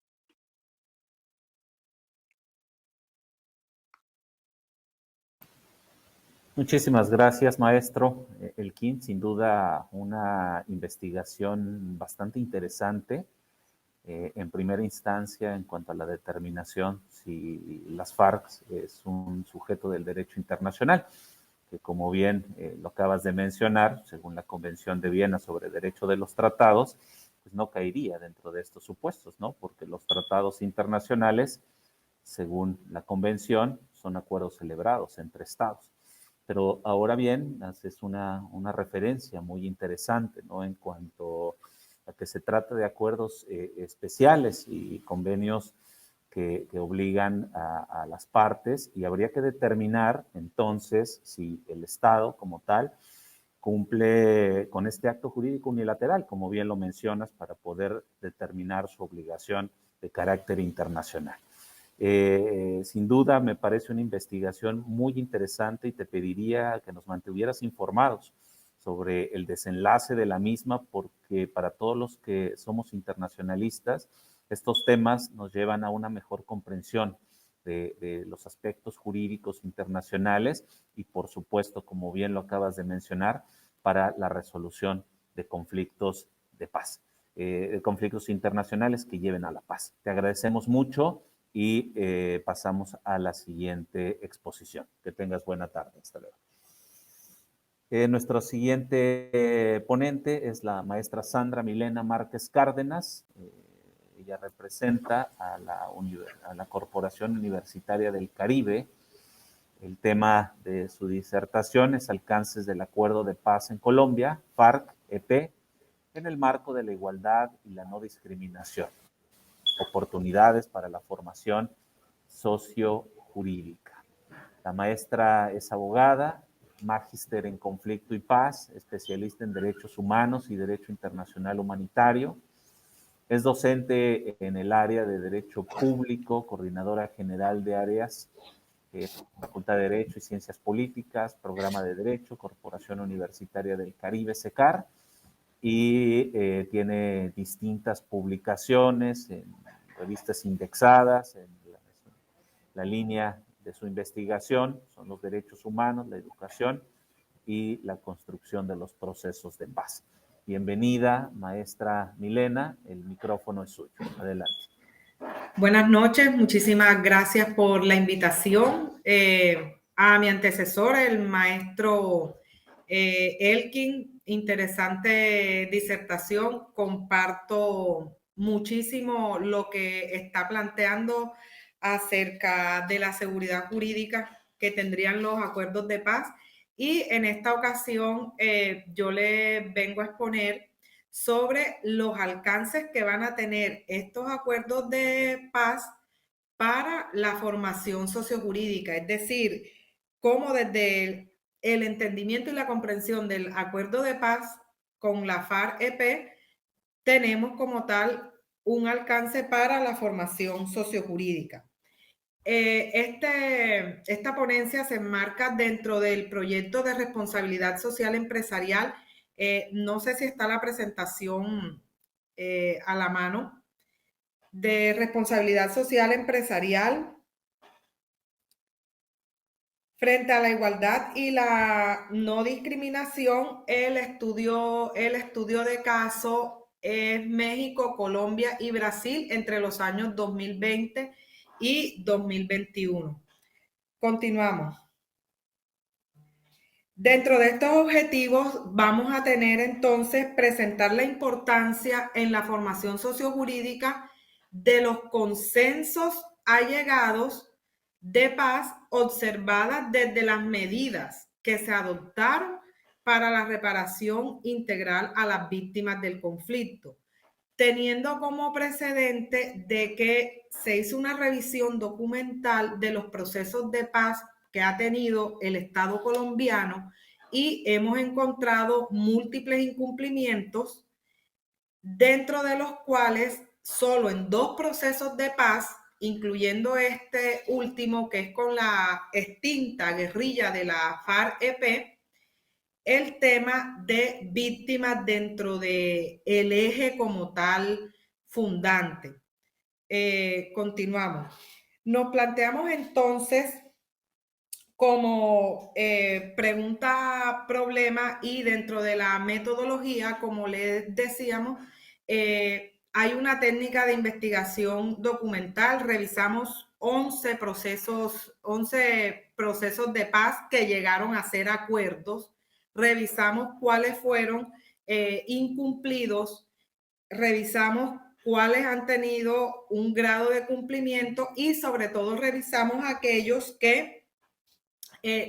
Muchísimas gracias, maestro Elkin. Sin duda, una investigación bastante interesante. En primera instancia, en cuanto a la determinación si las FARC es un sujeto del derecho internacional, que como bien lo acabas de mencionar, según la Convención de Viena sobre Derecho de los Tratados, pues no caería dentro de estos supuestos, ¿no? Porque los tratados internacionales, según la Convención, son acuerdos celebrados entre estados. Pero ahora bien, haces una referencia muy interesante, ¿no? En cuanto a que se trata de acuerdos especiales y convenios que obligan a las partes, y habría que determinar entonces si el Estado como tal cumple con este acto jurídico unilateral, como bien lo mencionas, para poder determinar su obligación de carácter internacional. Sin duda me parece una investigación muy interesante y te pediría que nos mantuvieras informados sobre el desenlace de la misma, porque para todos los que somos internacionalistas, estos temas nos llevan a una mejor comprensión de los aspectos jurídicos internacionales y, por supuesto, como bien lo acabas de mencionar, para la resolución de conflictos de paz, de conflictos internacionales que lleven a la paz. Te agradecemos mucho y pasamos a la siguiente exposición. Que tengas buena tarde. Hasta luego. Nuestro siguiente ponente es la maestra Sandra Milena Márquez Cárdenas. Ella representa a la Corporación Universitaria del Caribe. El tema de su disertación es Alcances del Acuerdo de Paz en Colombia, FARC-EP, en el marco de la igualdad y la no discriminación. Oportunidades para la formación sociojurídica. La maestra es abogada, magíster en conflicto y paz, especialista en derechos humanos y derecho internacional humanitario. Es docente en el área de Derecho Público, coordinadora general de áreas, Facultad de Derecho y Ciencias Políticas, Programa de Derecho, Corporación Universitaria del Caribe, SECAR, y tiene distintas publicaciones en revistas indexadas. En la línea de su investigación son los derechos humanos, la educación y la construcción de los procesos de paz. Bienvenida, maestra Milena, el micrófono es suyo. Adelante. Buenas noches, muchísimas gracias por la invitación. A mi antecesor, el maestro Elkin, interesante disertación. Comparto muchísimo lo que está planteando acerca de la seguridad jurídica que tendrían los acuerdos de paz. Y en esta ocasión yo le vengo a exponer sobre los alcances que van a tener estos acuerdos de paz para la formación sociojurídica, es decir, cómo desde el entendimiento y la comprensión del acuerdo de paz con la FARC-EP tenemos como tal un alcance para la formación sociojurídica. Esta ponencia se enmarca dentro del proyecto de responsabilidad social empresarial. No sé si está la presentación a la mano, de responsabilidad social empresarial frente a la igualdad y la no discriminación. El estudio de caso es México, Colombia y Brasil entre los años 2020 y 2021. Continuamos. Dentro de estos objetivos vamos a tener entonces presentar la importancia en la formación sociojurídica de los consensos allegados de paz observadas desde las medidas que se adoptaron para la reparación integral a las víctimas del conflicto, teniendo como precedente de que se hizo una revisión documental de los procesos de paz que ha tenido el Estado colombiano y hemos encontrado múltiples incumplimientos, dentro de los cuales solo en 2 procesos de paz, incluyendo este último que es con la extinta guerrilla de la FARC-EP, el tema de víctimas dentro del eje como tal fundante. Continuamos. Nos planteamos entonces como pregunta problema, y dentro de la metodología, como les decíamos, hay una técnica de investigación documental. Revisamos 11 procesos de paz que llegaron a ser acuerdos. Revisamos cuáles fueron incumplidos, revisamos cuáles han tenido un grado de cumplimiento y sobre todo revisamos aquellos que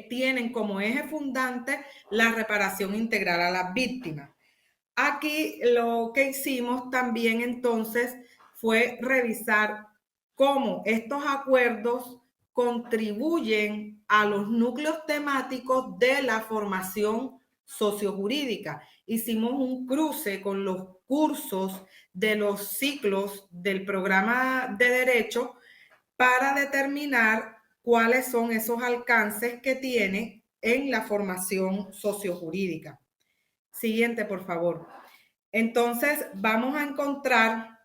tienen como eje fundante la reparación integral a las víctimas. Aquí lo que hicimos también entonces fue revisar cómo estos acuerdos contribuyen a los núcleos temáticos de la formación sociojurídica. Hicimos un cruce con los cursos de los ciclos del programa de Derecho para determinar cuáles son esos alcances que tiene en la formación sociojurídica. Siguiente, por favor. Entonces, vamos a encontrar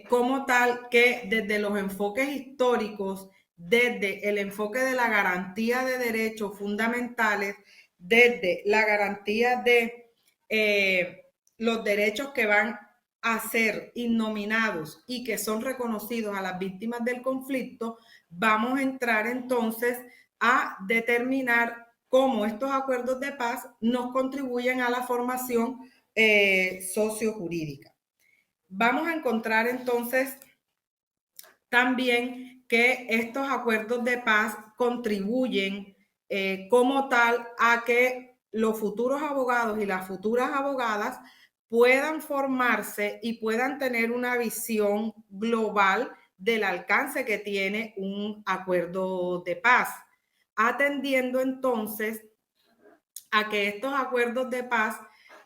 como tal que desde los enfoques históricos, desde el enfoque de la garantía de derechos fundamentales, desde la garantía de los derechos que van a ser innominados y que son reconocidos a las víctimas del conflicto, vamos a entrar entonces a determinar cómo estos acuerdos de paz nos contribuyen a la formación sociojurídica. Vamos a encontrar entonces también que estos acuerdos de paz contribuyen como tal a que los futuros abogados y las futuras abogadas puedan formarse y puedan tener una visión global del alcance que tiene un acuerdo de paz, atendiendo entonces a que estos acuerdos de paz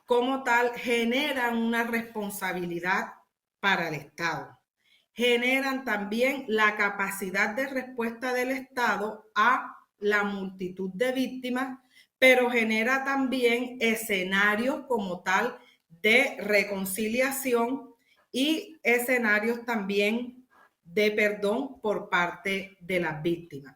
como tal generan una responsabilidad para el Estado. Generan también la capacidad de respuesta del Estado a la multitud de víctimas, pero genera también escenarios como tal de reconciliación y escenarios también de perdón por parte de las víctimas.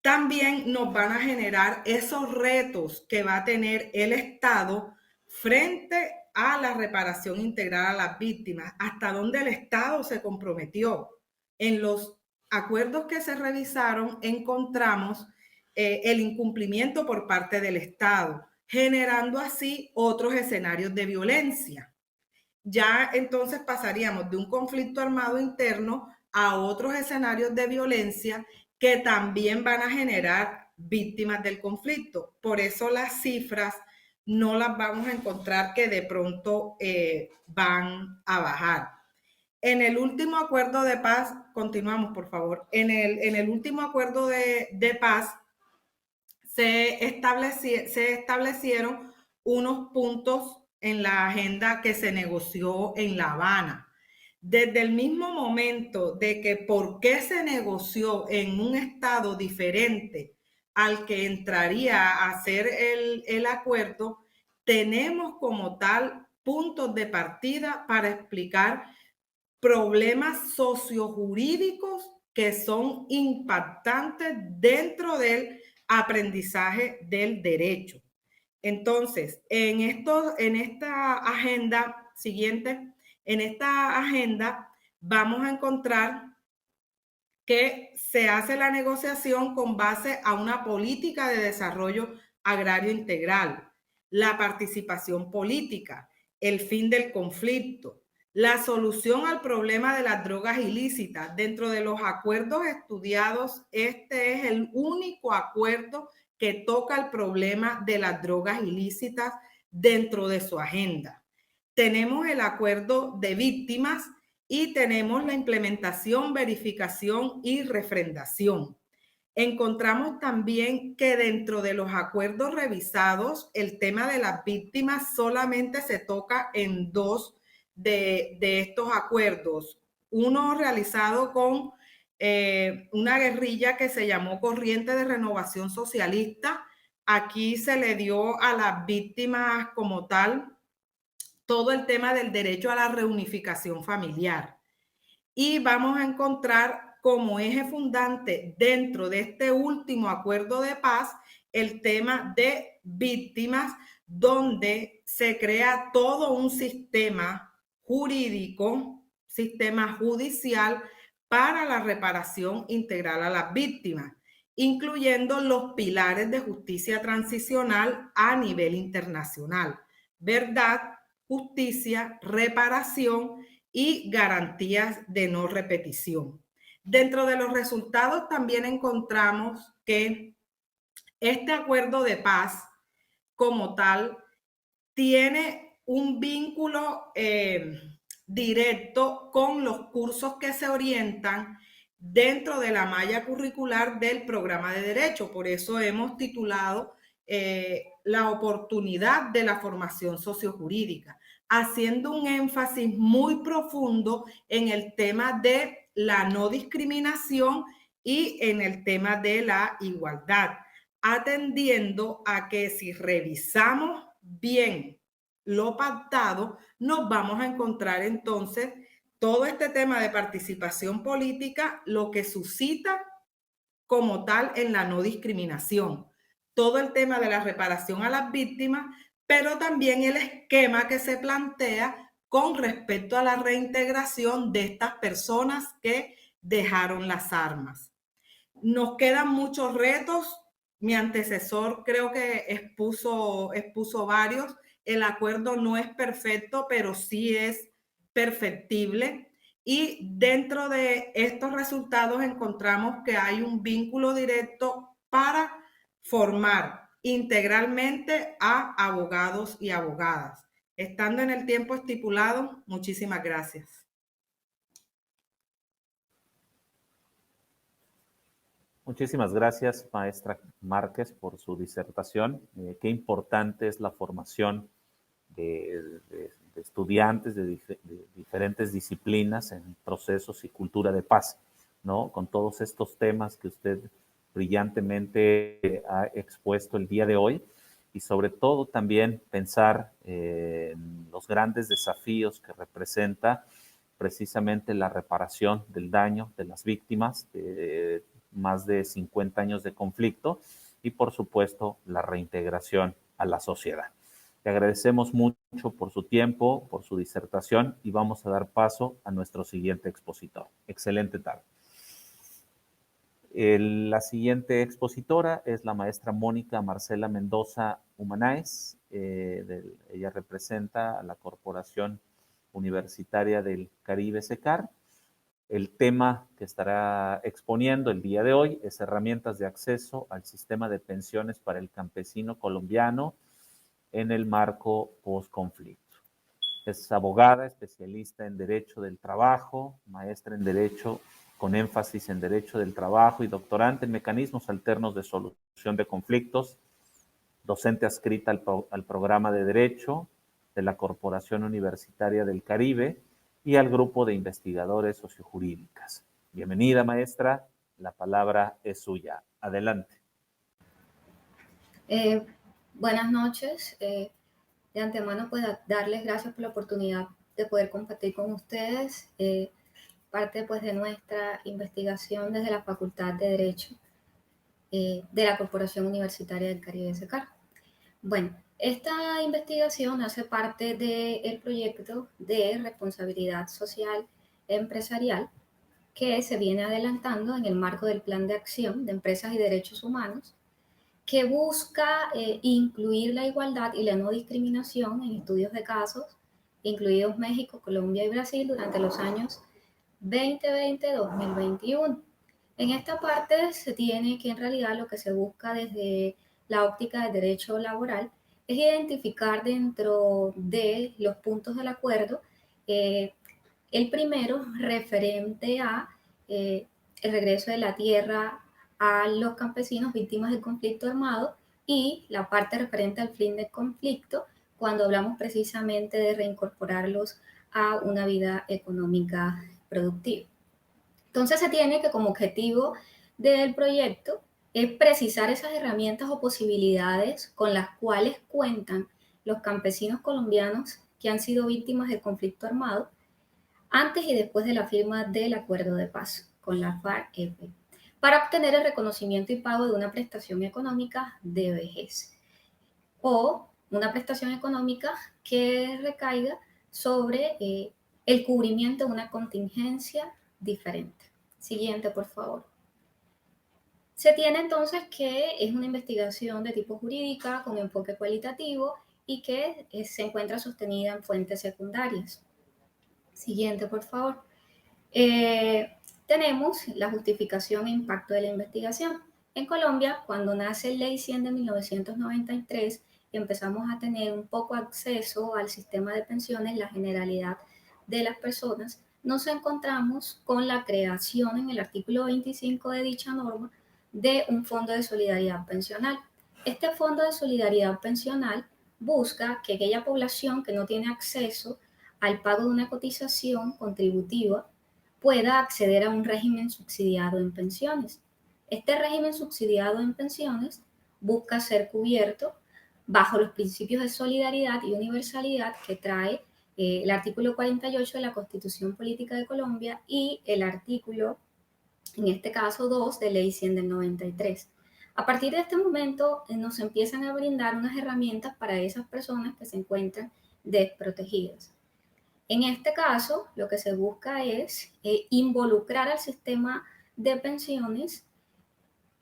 También nos van a generar esos retos que va a tener el Estado frente a la reparación integral a las víctimas, hasta dónde el Estado se comprometió. En los acuerdos que se revisaron encontramos el incumplimiento por parte del Estado. generando así otros escenarios de violencia. Ya entonces pasaríamos de un conflicto armado interno a otros escenarios de violencia que también van a generar víctimas del conflicto. Por eso las cifras no las vamos a encontrar que de pronto van a bajar. En el último acuerdo de paz, continuamos por favor, en el último acuerdo de paz se establecieron unos puntos en la agenda que se negoció en La Habana. Desde el mismo momento de que por qué se negoció en un estado diferente al que entraría a hacer el acuerdo, tenemos como tal puntos de partida para explicar problemas sociojurídicos que son impactantes dentro del aprendizaje del derecho. Entonces, en esta agenda siguiente, en esta agenda vamos a encontrar que se hace la negociación con base a una política de desarrollo agrario integral, la participación política, el fin del conflicto, la solución al problema de las drogas ilícitas. Dentro de los acuerdos estudiados, este es el único acuerdo que toca el problema de las drogas ilícitas dentro de su agenda. Tenemos el acuerdo de víctimas y tenemos la implementación, verificación y refrendación. Encontramos también que dentro de los acuerdos revisados, el tema de las víctimas solamente se toca en dos de estos acuerdos. Uno realizado con una guerrilla que se llamó Corriente de Renovación Socialista. Aquí se le dio a las víctimas como tal todo el tema del derecho a la reunificación familiar. Y vamos a encontrar como eje fundante dentro de este último acuerdo de paz el tema de víctimas, donde se crea todo un sistema jurídico, sistema judicial para la reparación integral a las víctimas, incluyendo los pilares de justicia transicional a nivel internacional: verdad, justicia, reparación y garantías de no repetición. Dentro de los resultados también encontramos que este acuerdo de paz como tal tiene un vínculo directo con los cursos que se orientan dentro de la malla curricular del programa de Derecho. Por eso hemos titulado la oportunidad de la formación sociojurídica, haciendo un énfasis muy profundo en el tema de la no discriminación y en el tema de la igualdad, atendiendo a que si revisamos bien lo pactado, nos vamos a encontrar entonces todo este tema de participación política, lo que suscita como tal en la no discriminación, todo el tema de la reparación a las víctimas, pero también el esquema que se plantea con respecto a la reintegración de estas personas que dejaron las armas. Nos quedan muchos retos. Mi antecesor creo que expuso varios. El acuerdo no es perfecto, pero sí es perfectible. Y dentro de estos resultados encontramos que hay un vínculo directo para formar integralmente a abogados y abogadas. Estando en el tiempo estipulado, muchísimas gracias. Muchísimas gracias, maestra Márquez, por su disertación. Qué importante es la formación de estudiantes de diferentes disciplinas en procesos y cultura de paz, ¿no? Con todos estos temas que usted brillantemente ha expuesto el día de hoy, y sobre todo también pensar en los grandes desafíos que representa precisamente la reparación del daño de las víctimas de más de 50 años de conflicto y, por supuesto, la reintegración a la sociedad. Le agradecemos mucho por su tiempo, por su disertación, y vamos a dar paso a nuestro siguiente expositor. Excelente tarde. La siguiente expositora es la maestra Mónica Marcela Mendoza Humanaes. Ella representa a la Corporación Universitaria del Caribe, SECAR. El tema que estará exponiendo el día de hoy es herramientas de acceso al sistema de pensiones para el campesino colombiano en el marco postconflicto. Es abogada, especialista en Derecho del Trabajo, maestra en Derecho con énfasis en Derecho del Trabajo y doctorante en Mecanismos Alternos de Solución de Conflictos, docente adscrita al programa de Derecho de la Corporación Universitaria del Caribe y al grupo de investigadores sociojurídicas. Bienvenida, maestra. La palabra es suya. Adelante. Buenas noches. De antemano, pues darles gracias por la oportunidad de poder compartir con ustedes parte pues, de nuestra investigación desde la Facultad de Derecho de la Corporación Universitaria del Caribe, SECAR. Bueno, esta investigación hace parte del proyecto de responsabilidad social empresarial que se viene adelantando en el marco del Plan de Acción de Empresas y Derechos Humanos, que busca incluir la igualdad y la no discriminación en estudios de casos, incluidos México, Colombia y Brasil, durante los años 2020-2021. En esta parte se tiene que en realidad lo que se busca desde la óptica del derecho laboral es identificar dentro de los puntos del acuerdo el primero referente a el regreso de la tierra a los campesinos víctimas del conflicto armado y la parte referente al fin del conflicto cuando hablamos precisamente de reincorporarlos a una vida económica productiva. Entonces se tiene que como objetivo del proyecto es precisar esas herramientas o posibilidades con las cuales cuentan los campesinos colombianos que han sido víctimas del conflicto armado antes y después de la firma del acuerdo de paz con la FARC-EP, para obtener el reconocimiento y pago de una prestación económica de vejez o una prestación económica que recaiga sobre el cubrimiento de una contingencia diferente. Siguiente, por favor. Se tiene entonces que es una investigación de tipo jurídica con enfoque cualitativo y que se encuentra sostenida en fuentes secundarias. Siguiente, por favor. Tenemos la justificación e impacto de la investigación. En Colombia, cuando nace Ley 100 de 1993 y empezamos a tener un poco acceso al sistema de pensiones, la generalidad de las personas, nos encontramos con la creación en el artículo 25 de dicha norma de un fondo de solidaridad pensional. Este fondo de solidaridad pensional busca que aquella población que no tiene acceso al pago de una cotización contributiva pueda acceder a un régimen subsidiado en pensiones. Este régimen subsidiado en pensiones busca ser cubierto bajo los principios de solidaridad y universalidad que trae el artículo 48 de la Constitución Política de Colombia y el artículo, en este caso 2, de Ley 100 del 93. A partir de este momento nos empiezan a brindar unas herramientas para esas personas que se encuentran desprotegidas. En este caso, lo que se busca es involucrar al sistema de pensiones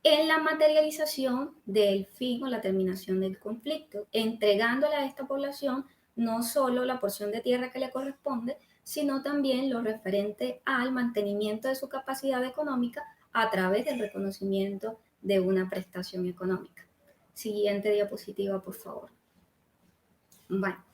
en la materialización del fin o la terminación del conflicto, entregándole a esta población no solo la porción de tierra que le corresponde, sino también lo referente al mantenimiento de su capacidad económica a través del reconocimiento de una prestación económica. Siguiente diapositiva, por favor. Bueno,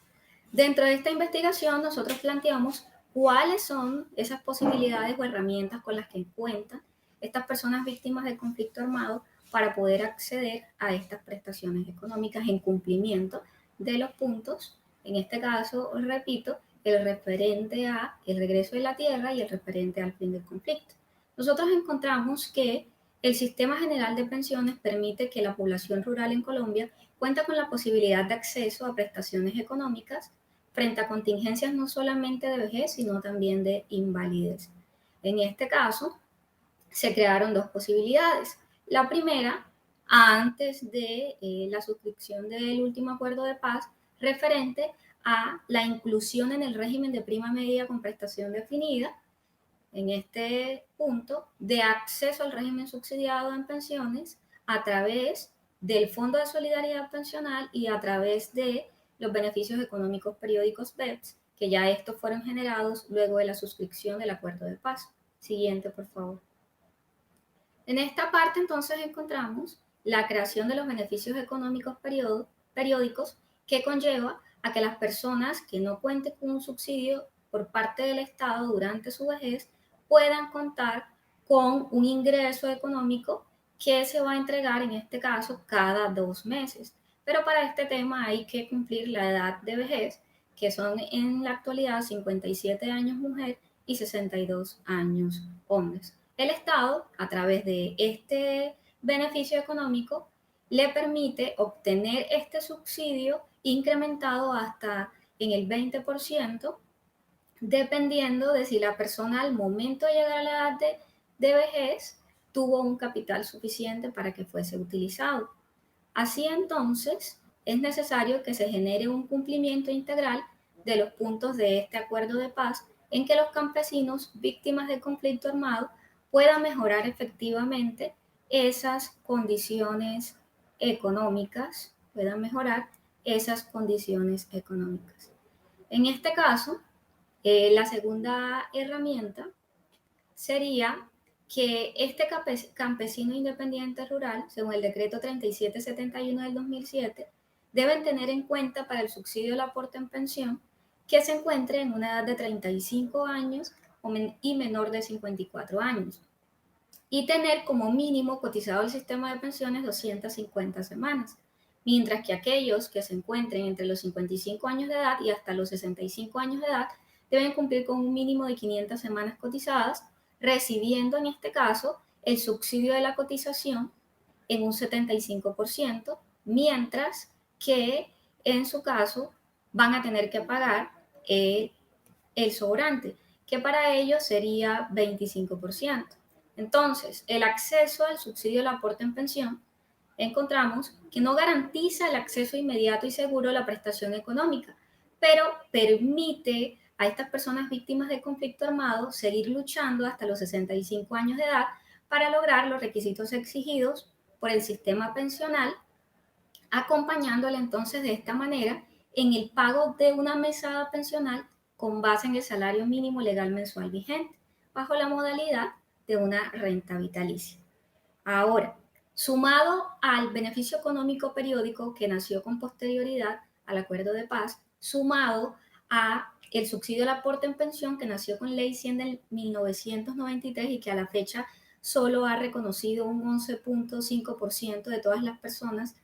dentro de esta investigación nosotros planteamos cuáles son esas posibilidades o herramientas con las que cuentan estas personas víctimas del conflicto armado para poder acceder a estas prestaciones económicas en cumplimiento de los puntos, en este caso, repito, el referente a el regreso de la tierra y el referente al fin del conflicto. Nosotros encontramos que el Sistema General de Pensiones permite que la población rural en Colombia cuenta con la posibilidad de acceso a prestaciones económicas frente a contingencias no solamente de vejez, sino también de invalidez. En este caso, se crearon dos posibilidades. La primera, antes de la suscripción del último acuerdo de paz, referente a la inclusión en el régimen de prima media con prestación definida, en este punto, de acceso al régimen subsidiado en pensiones a través del Fondo de Solidaridad Pensional y a través de los beneficios económicos periódicos BEPS, que ya estos fueron generados luego de la suscripción del Acuerdo de Paz. Siguiente, por favor. En esta parte entonces encontramos la creación de los beneficios económicos periódicos que conlleva a que las personas que no cuenten con un subsidio por parte del Estado durante su vejez puedan contar con un ingreso económico que se va a entregar en este caso cada 2 meses. Pero para este tema hay que cumplir la edad de vejez, que son en la actualidad 57 años mujer y 62 años hombres. El Estado, a través de este beneficio económico, le permite obtener este subsidio incrementado hasta en el 20%, dependiendo de si la persona al momento de llegar a la edad de vejez tuvo un capital suficiente para que fuese utilizado. Así entonces, es necesario que se genere un cumplimiento integral de los puntos de este acuerdo de paz en que los campesinos víctimas de conflicto armado puedan mejorar efectivamente esas condiciones económicas, En este caso, la segunda herramienta sería que este campesino independiente rural, según el decreto 3771 del 2007, deben tener en cuenta para el subsidio del aporte en pensión que se encuentre en una edad de 35 años y menor de 54 años y tener como mínimo cotizado el sistema de pensiones 250 semanas, mientras que aquellos que se encuentren entre los 55 años de edad y hasta los 65 años de edad deben cumplir con un mínimo de 500 semanas cotizadas, recibiendo en este caso el subsidio de la cotización en un 75%, mientras que en su caso van a tener que pagar el sobrante, que para ellos sería 25%. Entonces, el acceso al subsidio del aporte en pensión, encontramos que no garantiza el acceso inmediato y seguro a la prestación económica, pero permite a estas personas víctimas de conflicto armado seguir luchando hasta los 65 años de edad para lograr los requisitos exigidos por el sistema pensional, acompañándole entonces de esta manera en el pago de una mesada pensional con base en el salario mínimo legal mensual vigente, bajo la modalidad de una renta vitalicia. Ahora, sumado al beneficio económico periódico que nació con posterioridad al Acuerdo de Paz, sumado a el subsidio al aporte en pensión que nació con Ley 100 del 1993 y que a la fecha solo ha reconocido un 11.5% de todas las personas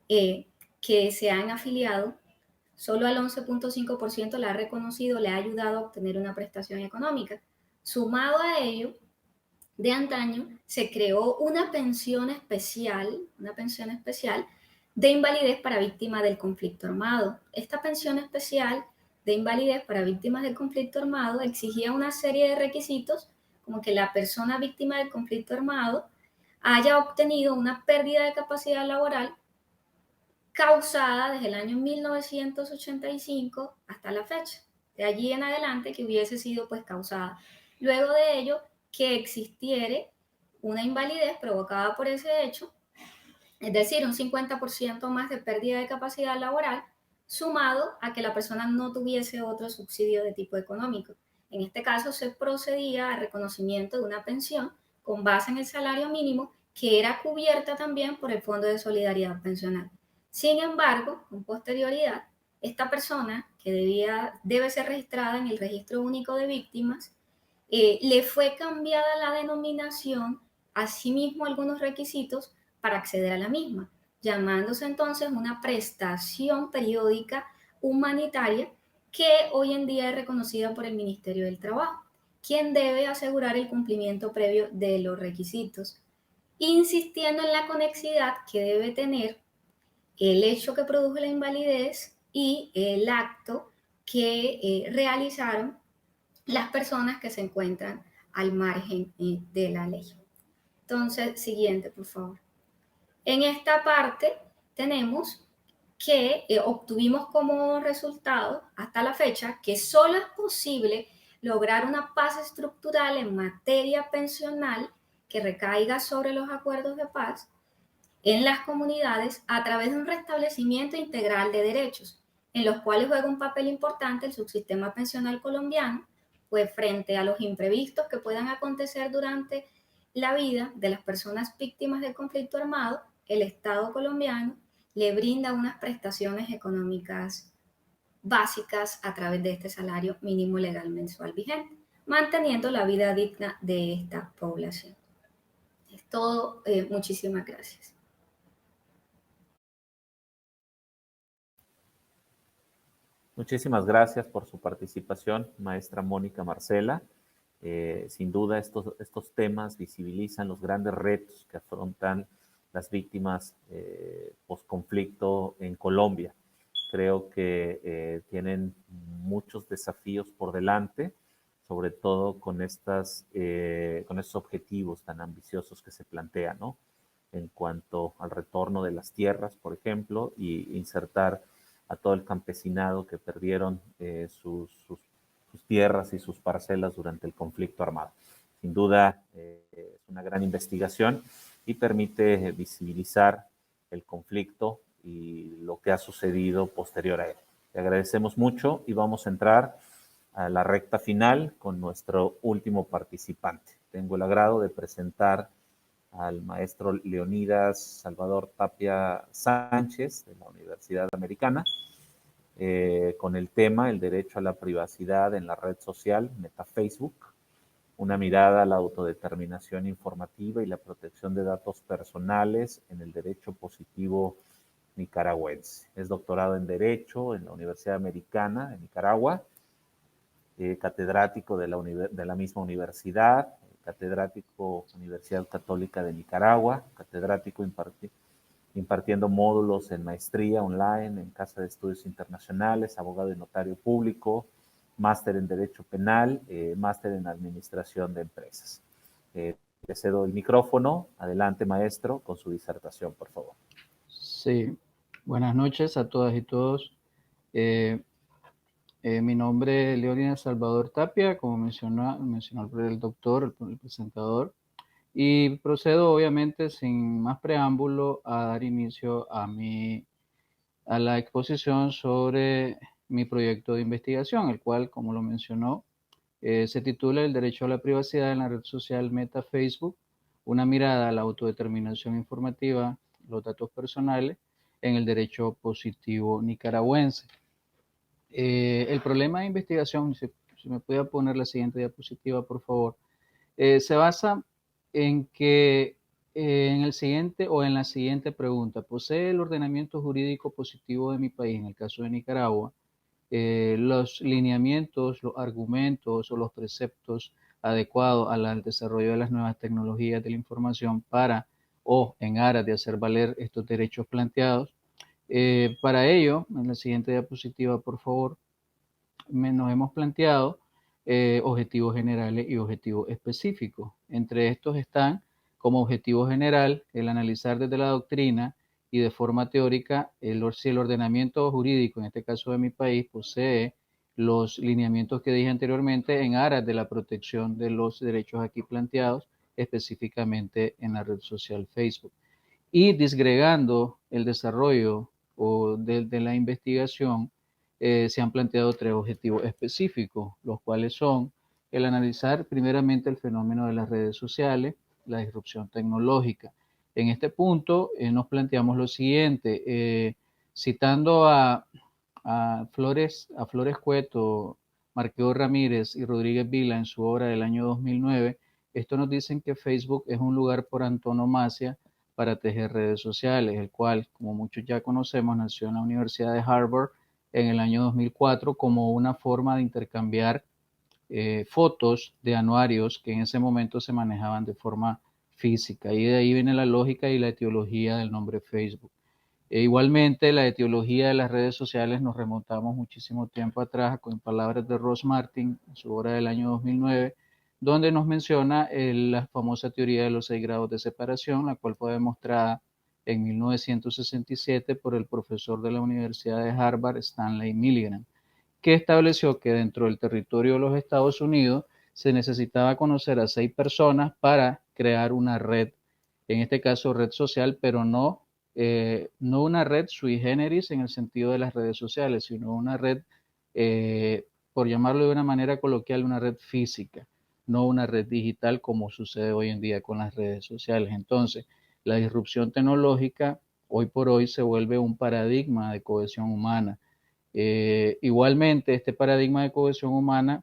que se han afiliado, solo al 11.5% la ha reconocido, le ha ayudado a obtener una prestación económica. Sumado a ello, de antaño se creó una pensión especial de invalidez para víctimas del conflicto armado. Esta pensión especial de invalidez para víctimas del conflicto armado exigía una serie de requisitos, como que la persona víctima del conflicto armado haya obtenido una pérdida de capacidad laboral causada desde el año 1985 hasta la fecha. De allí en adelante que hubiese sido pues causada. Luego de ello, que existiere una invalidez provocada por ese hecho, es decir, un 50% más de pérdida de capacidad laboral, sumado a que la persona no tuviese otro subsidio de tipo económico. En este caso se procedía al reconocimiento de una pensión con base en el salario mínimo que era cubierta también por el Fondo de Solidaridad Pensional. Sin embargo, con posterioridad, esta persona que debe ser registrada en el Registro Único de Víctimas, le fue cambiada la denominación, asimismo algunos requisitos para acceder a la misma, llamándose entonces una prestación periódica humanitaria que hoy en día es reconocida por el Ministerio del Trabajo, quien debe asegurar el cumplimiento previo de los requisitos, insistiendo en la conexidad que debe tener el hecho que produjo la invalidez y el acto que realizaron las personas que se encuentran al margen de la ley. Entonces, siguiente, por favor. En esta parte tenemos que obtuvimos como resultado hasta la fecha que solo es posible lograr una paz estructural en materia pensional que recaiga sobre los acuerdos de paz en las comunidades a través de un restablecimiento integral de derechos, en los cuales juega un papel importante el subsistema pensional colombiano, pues frente a los imprevistos que puedan acontecer durante la vida de las personas víctimas del conflicto armado, el Estado colombiano le brinda unas prestaciones económicas básicas a través de este salario mínimo legal mensual vigente, manteniendo la vida digna de esta población. Es todo. Muchísimas gracias. Muchísimas gracias por su participación, maestra Mónica Marcela. Sin duda, estos temas visibilizan los grandes retos que afrontan las víctimas post-conflicto en Colombia. Creo que tienen muchos desafíos por delante, sobre todo con estos objetivos tan ambiciosos que se plantean, ¿no? En cuanto al retorno de las tierras, por ejemplo, y insertar a todo el campesinado que perdieron sus tierras y sus parcelas durante el conflicto armado. Sin duda, es una gran investigación y permite visibilizar el conflicto y lo que ha sucedido posterior a él. Le agradecemos mucho y vamos a entrar a la recta final con nuestro último participante. Tengo el agrado de presentar al maestro Leonidas Salvador Tapia Sánchez, de la Universidad Americana, con el tema el derecho a la privacidad en la red social MetaFacebook, una mirada a la autodeterminación informativa y la protección de datos personales en el derecho positivo nicaragüense. Es doctorado en Derecho en la Universidad Americana de Nicaragua, catedrático de la misma universidad, catedrático Universidad Católica de Nicaragua, catedrático impartiendo módulos en maestría online, en Casa de Estudios Internacionales, abogado y notario público, máster en Derecho Penal, máster en Administración de Empresas. Le cedo el micrófono. Adelante, maestro, con su disertación, por favor. Sí, buenas noches a todas y todos. Mi nombre es Leonidas Salvador Tapia, como mencionó el doctor, el presentador, y procedo obviamente sin más preámbulo a dar inicio a la exposición sobre mi proyecto de investigación, el cual, como lo mencionó, se titula El derecho a la privacidad en la red social MetaFacebook, una mirada a la autodeterminación informativa, los datos personales en el derecho positivo nicaragüense. El problema de investigación, si me pudiera poner la siguiente diapositiva, por favor, se basa en que en la siguiente pregunta: ¿posee el ordenamiento jurídico positivo de mi país, en el caso de Nicaragua, los lineamientos, los argumentos o los preceptos adecuados al desarrollo de las nuevas tecnologías de la información en aras de hacer valer estos derechos planteados? Para ello, en la siguiente diapositiva, por favor, nos hemos planteado objetivos generales y objetivos específicos. Entre estos están, como objetivo general, el analizar desde la doctrina y de forma teórica si el ordenamiento jurídico, en este caso de mi país, posee los lineamientos que dije anteriormente en aras de la protección de los derechos aquí planteados, específicamente en la red social Facebook. Y disgregando el desarrollo de la investigación, se han planteado 3 objetivos específicos, los cuales son el analizar primeramente el fenómeno de las redes sociales, la disrupción tecnológica. En este punto nos planteamos lo siguiente, citando a Flores Cueto, Marqueo Ramírez y Rodríguez Vila en su obra del año 2009, estos nos dicen que Facebook es un lugar por antonomasia para tejer redes sociales, el cual, como muchos ya conocemos, nació en la Universidad de Harvard en el año 2004 como una forma de intercambiar fotos de anuarios que en ese momento se manejaban de forma física, y de ahí viene la lógica y la etiología del nombre Facebook. Igualmente, la etiología de las redes sociales nos remontamos muchísimo tiempo atrás con palabras de Ross Martin en su obra del año 2009, donde nos menciona la famosa teoría de los 6 grados de separación, la cual fue demostrada en 1967 por el profesor de la Universidad de Harvard, Stanley Milgram, que estableció que dentro del territorio de los Estados Unidos se necesitaba conocer a 6 personas para crear una red en este caso red social, pero no una red sui generis en el sentido de las redes sociales, sino una red, por llamarlo de una manera coloquial, una red física, no una red digital como sucede hoy en día con las redes sociales. Entonces, la disrupción tecnológica hoy por hoy se vuelve un paradigma de cohesión humana. Igualmente, este paradigma de cohesión humana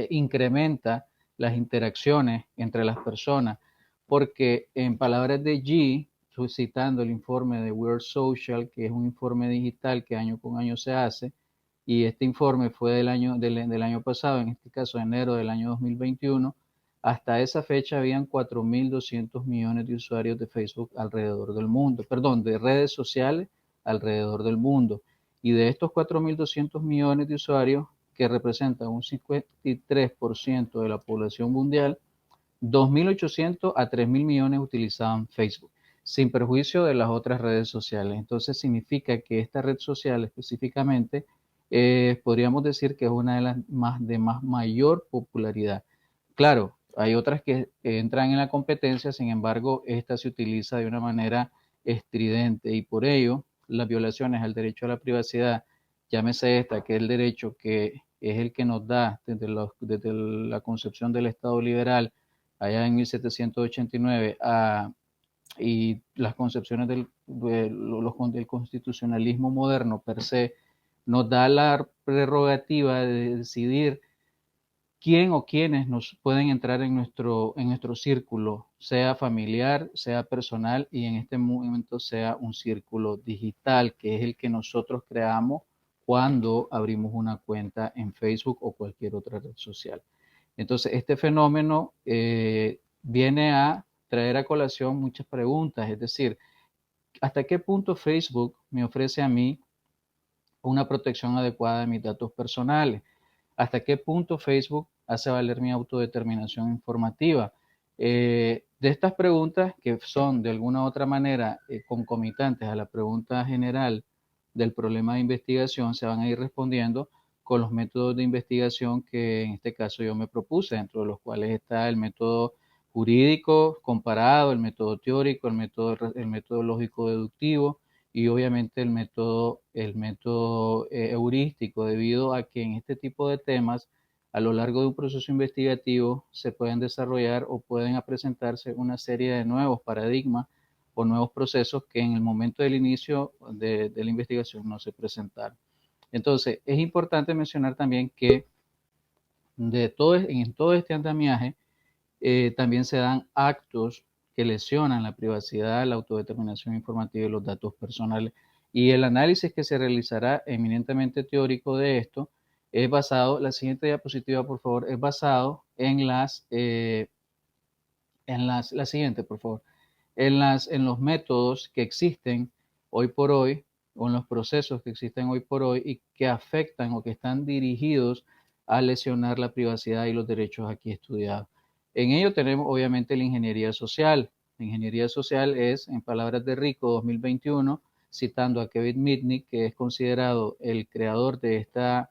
incrementa las interacciones entre las personas, porque en palabras de G, citando el informe de We're Social, que es un informe digital que año con año se hace, y este informe fue del año pasado, en este caso enero del año 2021, hasta esa fecha habían 4.200 millones de usuarios de Facebook alrededor del mundo, perdón, de redes sociales alrededor del mundo. Y de estos 4.200 millones de usuarios, que representan un 53% de la población mundial, 2.800 a 3.000 millones utilizaban Facebook, sin perjuicio de las otras redes sociales. Entonces significa que esta red social específicamente podríamos decir que es una de las de mayor popularidad. Claro, hay otras que entran en la competencia, sin embargo, esta se utiliza de una manera estridente y por ello las violaciones al derecho a la privacidad, llámese esta, que es el derecho que es el que nos da desde la concepción del Estado liberal allá en 1789 y las concepciones del constitucionalismo moderno per se, nos da la prerrogativa de decidir quién o quiénes nos pueden entrar en nuestro círculo, sea familiar, sea personal y en este momento sea un círculo digital, que es el que nosotros creamos cuando abrimos una cuenta en Facebook o cualquier otra red social. Entonces, este fenómeno viene a traer a colación muchas preguntas, es decir, ¿hasta qué punto Facebook me ofrece a mí una protección adecuada de mis datos personales? ¿Hasta qué punto Facebook hace valer mi autodeterminación informativa? De estas preguntas, que son de alguna u otra manera concomitantes a la pregunta general del problema de investigación, se van a ir respondiendo con los métodos de investigación que en este caso yo me propuse, dentro de los cuales está el método jurídico comparado, el método teórico, el método lógico-deductivo, y obviamente el método heurístico, debido a que en este tipo de temas, a lo largo de un proceso investigativo, se pueden desarrollar o pueden presentarse una serie de nuevos paradigmas o nuevos procesos que en el momento del inicio de la investigación no se presentaron. Entonces, es importante mencionar también que en todo este andamiaje también se dan actos que lesionan la privacidad, la autodeterminación informativa y los datos personales. Y el análisis que se realizará eminentemente teórico de esto es basado, la siguiente diapositiva por favor, es basado la siguiente por favor, en los métodos que existen hoy por hoy, o en los procesos que existen hoy por hoy y que afectan o que están dirigidos a lesionar la privacidad y los derechos aquí estudiados. En ello tenemos obviamente la ingeniería social. La ingeniería social es, en palabras de Rico 2021, citando a Kevin Mitnick, que es considerado el creador de esta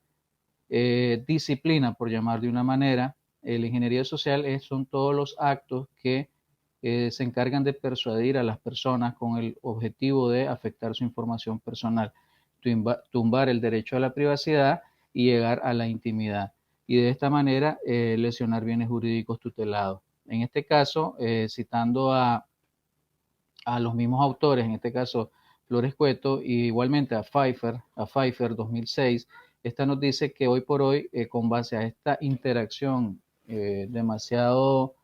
disciplina, por llamar de una manera, la ingeniería social son todos los actos que se encargan de persuadir a las personas con el objetivo de afectar su información personal, tumbar el derecho a la privacidad y llegar a la intimidad. Y de esta manera lesionar bienes jurídicos tutelados. En este caso, citando a los mismos autores, en este caso Flores Cueto, y igualmente a Pfeiffer 2006, esta nos dice que hoy por hoy, con base a esta interacción demasiado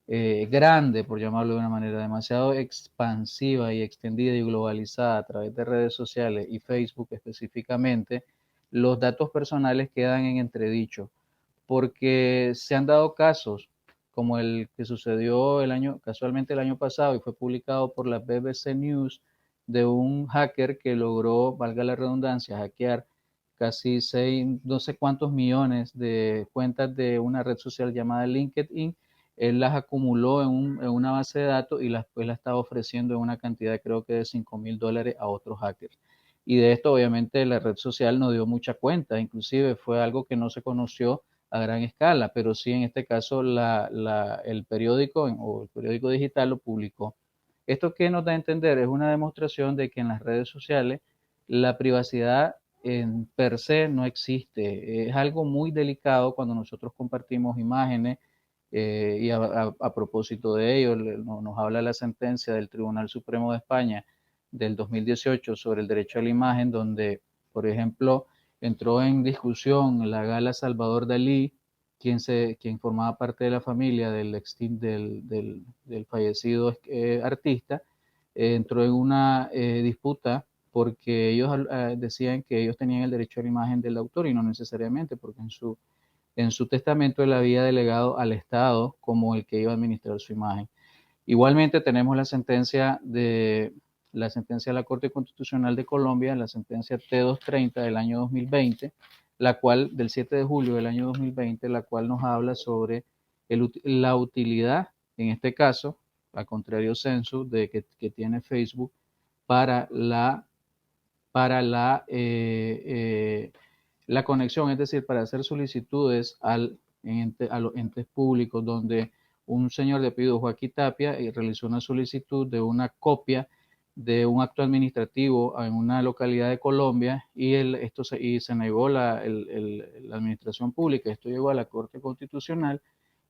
grande, por llamarlo de una manera, demasiado expansiva y extendida y globalizada a través de redes sociales y Facebook específicamente, los datos personales quedan en entredicho, porque se han dado casos como el que sucedió casualmente el año pasado y fue publicado por la BBC News, de un hacker que logró, valga la redundancia, hackear casi no sé cuántos millones de cuentas de una red social llamada LinkedIn. Él las acumuló en una base de datos y las estaba ofreciendo en una cantidad, creo que de $5,000 a otros hackers. Y de esto obviamente la red social no dio mucha cuenta, inclusive fue algo que no se conoció a gran escala, pero sí en este caso el periódico o el periódico digital lo publicó. ¿Esto qué nos da a entender? Es una demostración de que en las redes sociales la privacidad en per se no existe. Es algo muy delicado cuando nosotros compartimos imágenes y a propósito de ello nos habla la sentencia del Tribunal Supremo de España del 2018 sobre el derecho a la imagen, donde, por ejemplo, entró en discusión la gala Salvador Dalí, quien formaba parte de la familia del fallecido artista, entró en una disputa porque ellos decían que ellos tenían el derecho a la imagen del autor y no necesariamente, porque en su testamento él había delegado al Estado como el que iba a administrar su imagen. Igualmente tenemos la sentencia de la Corte Constitucional de Colombia, la sentencia T230 del año 2020, del 7 de julio del año 2020, la cual nos habla sobre la utilidad, en este caso, a contrario censo, que tiene Facebook para la conexión, es decir, para hacer solicitudes a los entes públicos, donde un señor de apellido Joaquín Tapia realizó una solicitud de una copia de un acto administrativo en una localidad de Colombia y se negó la administración pública. Esto llegó a la Corte Constitucional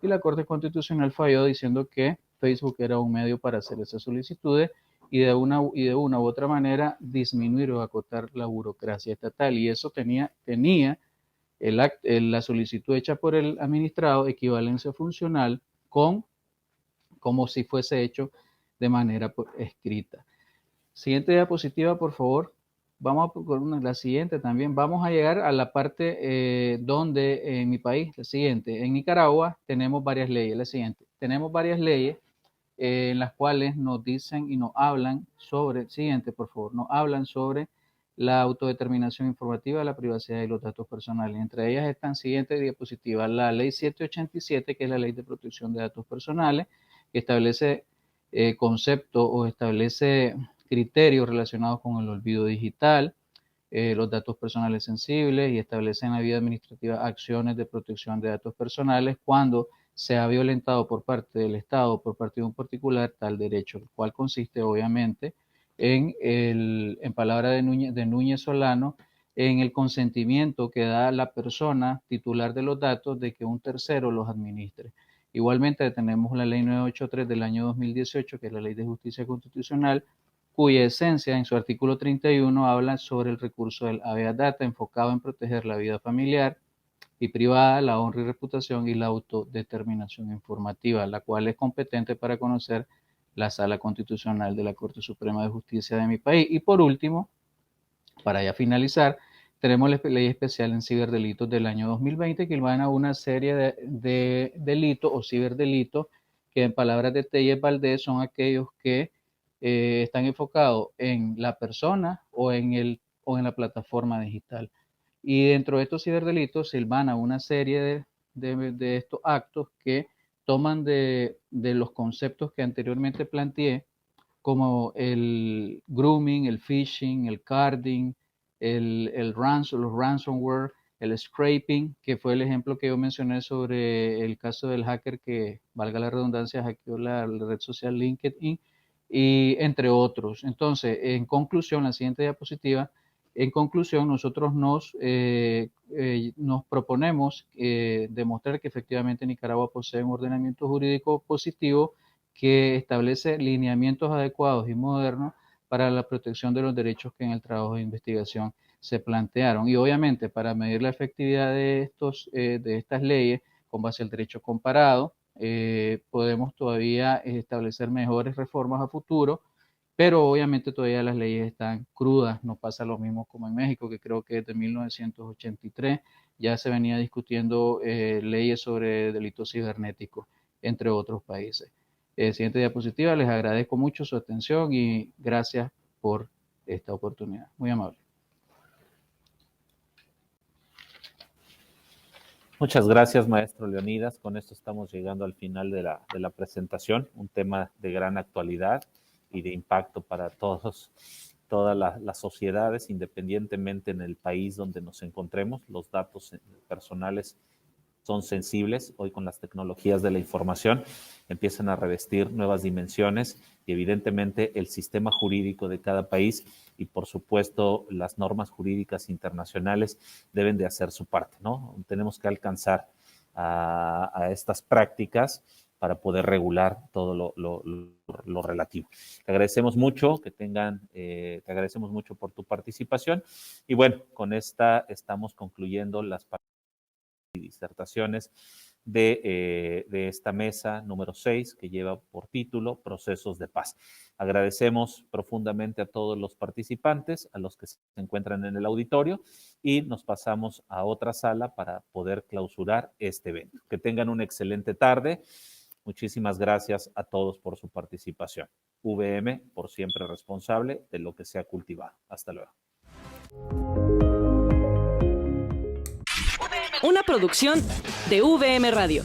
y la Corte Constitucional falló diciendo que Facebook era un medio para hacer esas solicitudes y de una u otra manera disminuir o acotar la burocracia estatal. Y eso tenía la solicitud hecha por el administrado equivalencia funcional como si fuese hecho de manera escrita. Siguiente diapositiva, por favor. Vamos con la siguiente también. Vamos a llegar a la parte donde en mi país, la siguiente. En Nicaragua tenemos varias leyes. La siguiente. Tenemos varias leyes en las cuales nos dicen y nos hablan sobre, siguiente por favor, nos hablan sobre la autodeterminación informativa, la privacidad y los datos personales. Entre ellas están, siguiente diapositiva, la ley 787, que es la ley de protección de datos personales, que establece conceptos o establece criterios relacionados con el olvido digital, los datos personales sensibles y establece en la vida administrativa acciones de protección de datos personales cuando se ha violentado por parte del Estado o por parte de un particular tal derecho, el cual consiste obviamente en palabra de Núñez Solano, en el consentimiento que da la persona titular de los datos de que un tercero los administre. Igualmente tenemos la ley 983 del año 2018, que es la ley de justicia constitucional, cuya esencia en su artículo 31 habla sobre el recurso del habeas data enfocado en proteger la vida familiar y privada, la honra y reputación y la autodeterminación informativa, la cual es competente para conocer la Sala Constitucional de la Corte Suprema de Justicia de mi país. Y por último, para ya finalizar, tenemos la ley especial en ciberdelitos del año 2020 que van a una serie de delitos o ciberdelitos que en palabras de Telles Valdés son aquellos que están enfocados en la persona o en la plataforma digital. Y dentro de estos ciberdelitos se van a una serie de estos actos que toman de los conceptos que anteriormente planteé, como el grooming, el phishing, el carding, los ransomware, el scraping, que fue el ejemplo que yo mencioné sobre el caso del hacker que, valga la redundancia, hackeó la red social LinkedIn, y entre otros. Entonces, en conclusión, la siguiente diapositiva, en conclusión, nosotros nos proponemos demostrar que efectivamente Nicaragua posee un ordenamiento jurídico positivo que establece lineamientos adecuados y modernos para la protección de los derechos que en el trabajo de investigación se plantearon. Y obviamente para medir la efectividad de estas leyes con base al derecho comparado, podemos todavía establecer mejores reformas a futuro, pero obviamente todavía las leyes están crudas. No pasa lo mismo como en México, que creo que desde 1983 ya se venía discutiendo leyes sobre delitos cibernéticos, entre otros países. Siguiente diapositiva, les agradezco mucho su atención y gracias por esta oportunidad. Muy amable. Muchas gracias, maestro Leonidas. Con esto estamos llegando al final de la presentación, un tema de gran actualidad y de impacto para todas las sociedades, independientemente en el país donde nos encontremos. Los datos personales son sensibles, hoy con las tecnologías de la información, empiezan a revestir nuevas dimensiones y evidentemente el sistema jurídico de cada país y por supuesto las normas jurídicas internacionales deben de hacer su parte, ¿no? Tenemos que alcanzar a estas prácticas para poder regular todo lo relativo. Te agradecemos mucho te agradecemos mucho por tu participación y bueno, con esta estamos concluyendo las disertaciones de esta mesa número 6 que lleva por título Procesos de Paz. Agradecemos profundamente a todos los participantes, a los que se encuentran en el auditorio y nos pasamos a otra sala para poder clausurar este evento. Que tengan una excelente tarde. Muchísimas gracias a todos por su participación. VM, por siempre responsable de lo que se ha cultivado. Hasta luego. Una producción de VM Radio.